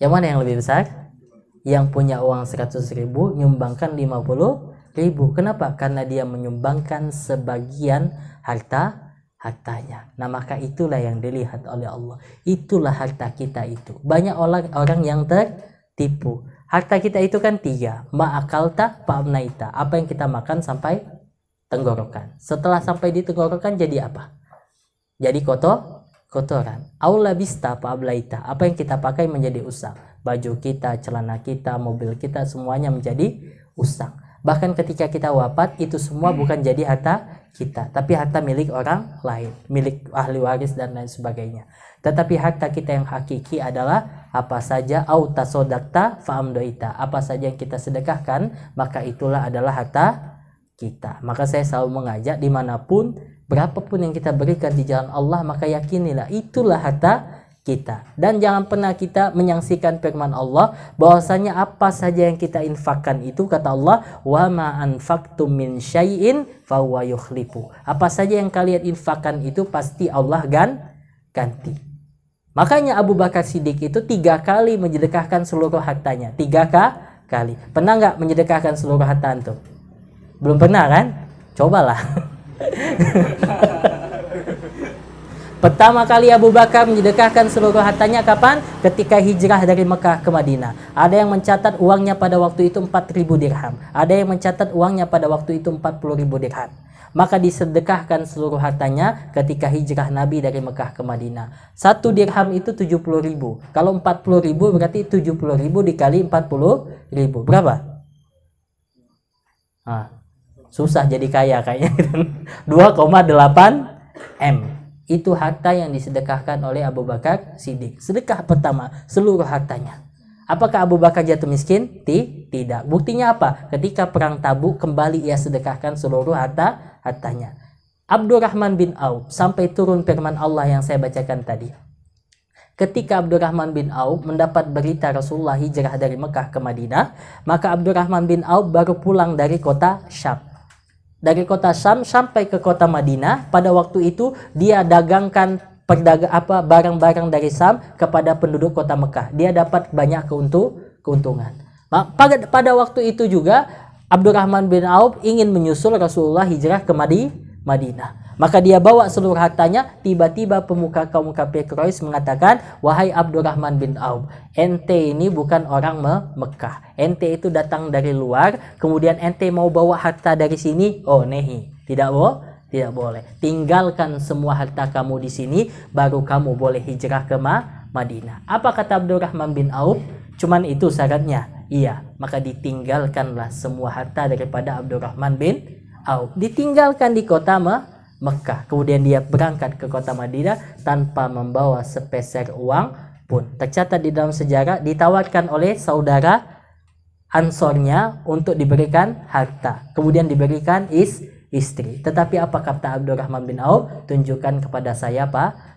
Yang mana yang lebih besar? Yang punya uang 100.000, nyumbangkan 50.000. Kenapa? Karena dia menyumbangkan sebagian hartanya. Nah, maka itulah yang dilihat oleh Allah. Itulah harta kita itu. Banyak orang yang tertipu. Harta kita itu kan 3. Ma'akalta fa'amnaita. Apa yang kita makan sampai tenggorokan. Setelah sampai di tenggorokan jadi apa? Jadi kotoran. Aulabista fa'ablaita. Apa yang kita pakai menjadi usang. Baju kita, celana kita, mobil kita, semuanya menjadi usang. Bahkan ketika kita wafat, itu semua bukan jadi harta kita, tapi harta milik orang lain, milik ahli waris dan lain sebagainya. Tetapi harta kita yang hakiki adalah apa saja, au tasodakta fa'amdoita, apa saja yang kita sedekahkan, maka itulah adalah harta kita. Maka saya selalu mengajak, dimanapun, berapapun yang kita berikan di jalan Allah, maka yakinilah itulah harta kita. Dan jangan pernah kita menyaksikan firman Allah bahwasanya apa saja yang kita infakkan itu, kata Allah, wa ma anfaqtum min syai'in fa huwa yukhlifu. Apa saja yang kalian infakkan itu pasti Allah ganti. Makanya Abu Bakar Siddiq itu 3 kali menyedekahkan seluruh hartanya. 3 kali. Pernah nggak menyedekahkan seluruh harta antum? Belum pernah kan? Cobalah. Pertama kali Abu Bakar menyedekahkan seluruh hartanya kapan? Ketika hijrah dari Mekah ke Madinah. Ada yang mencatat uangnya pada waktu itu 4.000 dirham. Ada yang mencatat uangnya pada waktu itu 40.000 dirham. Maka disedekahkan seluruh hartanya ketika hijrah Nabi dari Mekah ke Madinah. 1 dirham itu 70.000. Kalau 40.000 berarti 70.000 dikali 40.000. Berapa? Susah jadi kaya kayaknya. 2,8 M. Itu harta yang disedekahkan oleh Abu Bakar Siddiq. Sedekah pertama, seluruh hartanya. Apakah Abu Bakar jatuh miskin? Tidak. Buktinya apa? Ketika perang Tabuk kembali ia sedekahkan seluruh hartanya. Abdurrahman bin Auf, sampai turun firman Allah yang saya bacakan tadi. Ketika Abdurrahman bin Auf mendapat berita Rasulullah hijrah dari Mekah ke Madinah, maka Abdurrahman bin Auf baru pulang dari kota Syam. Dari kota Syam sampai ke kota Madinah, pada waktu itu dia dagangkan barang-barang dari Syam kepada penduduk kota Mekah. Dia dapat banyak keuntungan. Pada waktu itu juga Abdurrahman bin Auf ingin menyusul Rasulullah hijrah ke Madinah. Maka dia bawa seluruh hartanya. Tiba-tiba pemuka kaum kafir Quraisy mengatakan, wahai Abdurrahman bin Auf, ente ini bukan orang Mekah. Ente itu datang dari luar, kemudian ente mau bawa harta dari sini? Oh nehi, tidak boleh. Tinggalkan semua harta kamu di sini, baru kamu boleh hijrah ke Madinah. Apa kata Abdurrahman bin Auf? Cuman itu syaratnya? Iya. Maka ditinggalkanlah semua harta daripada Abdurrahman bin Auf. Ditinggalkan di kota Mekah. Kemudian dia berangkat ke kota Madinah tanpa membawa sepeser uang pun. Tercatat di dalam sejarah, ditawarkan oleh saudara Ansornya untuk diberikan harta. Kemudian diberikan istri. Tetapi apa kata Abdurrahman bin Auf? Tunjukkan kepada saya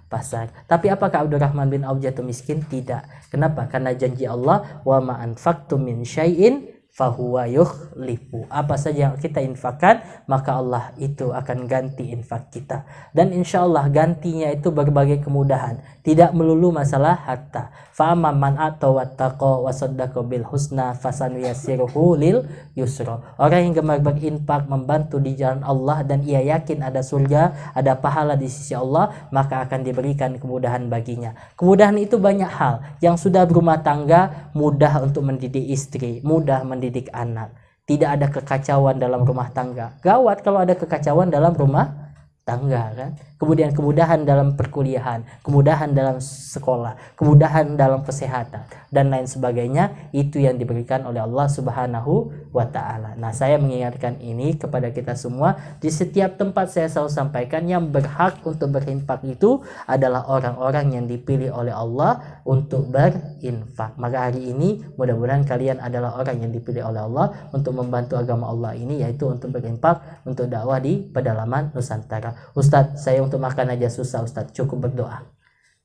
pasar. Tapi apakah Abdurrahman bin Auf jatuh miskin? Tidak. Kenapa? Karena janji Allah, wa ma anfaqtum min syai'in fahuwa yukhlifu. Apa saja yang kita infakkan, maka Allah itu akan ganti infak kita. Dan insya Allah gantinya itu berbagai kemudahan. Tidak melulu masalah harta. Fa'amman man atawattaqa wa saddaqa bil husna fasanuyassiruhu lil yusra. Orang yang gemar berinfak, membantu di jalan Allah dan ia yakin ada surga, ada pahala di sisi Allah, maka akan diberikan kemudahan baginya. Kemudahan itu banyak hal. Yang sudah berumah tangga mudah untuk mendidik istri, mudah mendidik anak. Tidak ada kekacauan dalam rumah tangga. Gawat kalau ada kekacauan dalam rumah tangga kan, kemudian kemudahan dalam perkuliahan, kemudahan dalam sekolah, kemudahan dalam kesehatan dan lain sebagainya, itu yang diberikan oleh Allah Subhanahu wa taala. Nah, saya mengingatkan ini kepada kita semua. Di setiap tempat saya selalu sampaikan, yang berhak untuk berinfak itu adalah orang-orang yang dipilih oleh Allah untuk berinfak. Maka hari ini mudah-mudahan kalian adalah orang yang dipilih oleh Allah untuk membantu agama Allah ini, yaitu untuk berinfak untuk dakwah di pedalaman Nusantara. Ustadz, saya untuk makan aja susah Ustadz, cukup berdoa.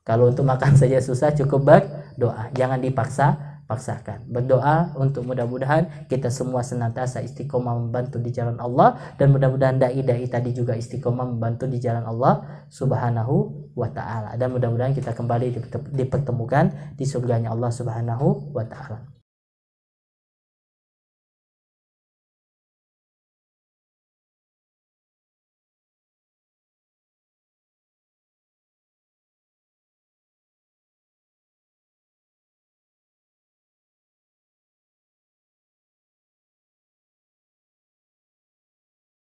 Kalau untuk makan saja susah, cukup berdoa, jangan paksakan. Berdoa untuk mudah-mudahan kita semua senantiasa istiqomah membantu di jalan Allah, dan mudah-mudahan dai-dai tadi juga istiqomah membantu di jalan Allah Subhanahu wa taala, dan mudah-mudahan kita kembali dipertemukan di surganya Allah Subhanahu wa taala.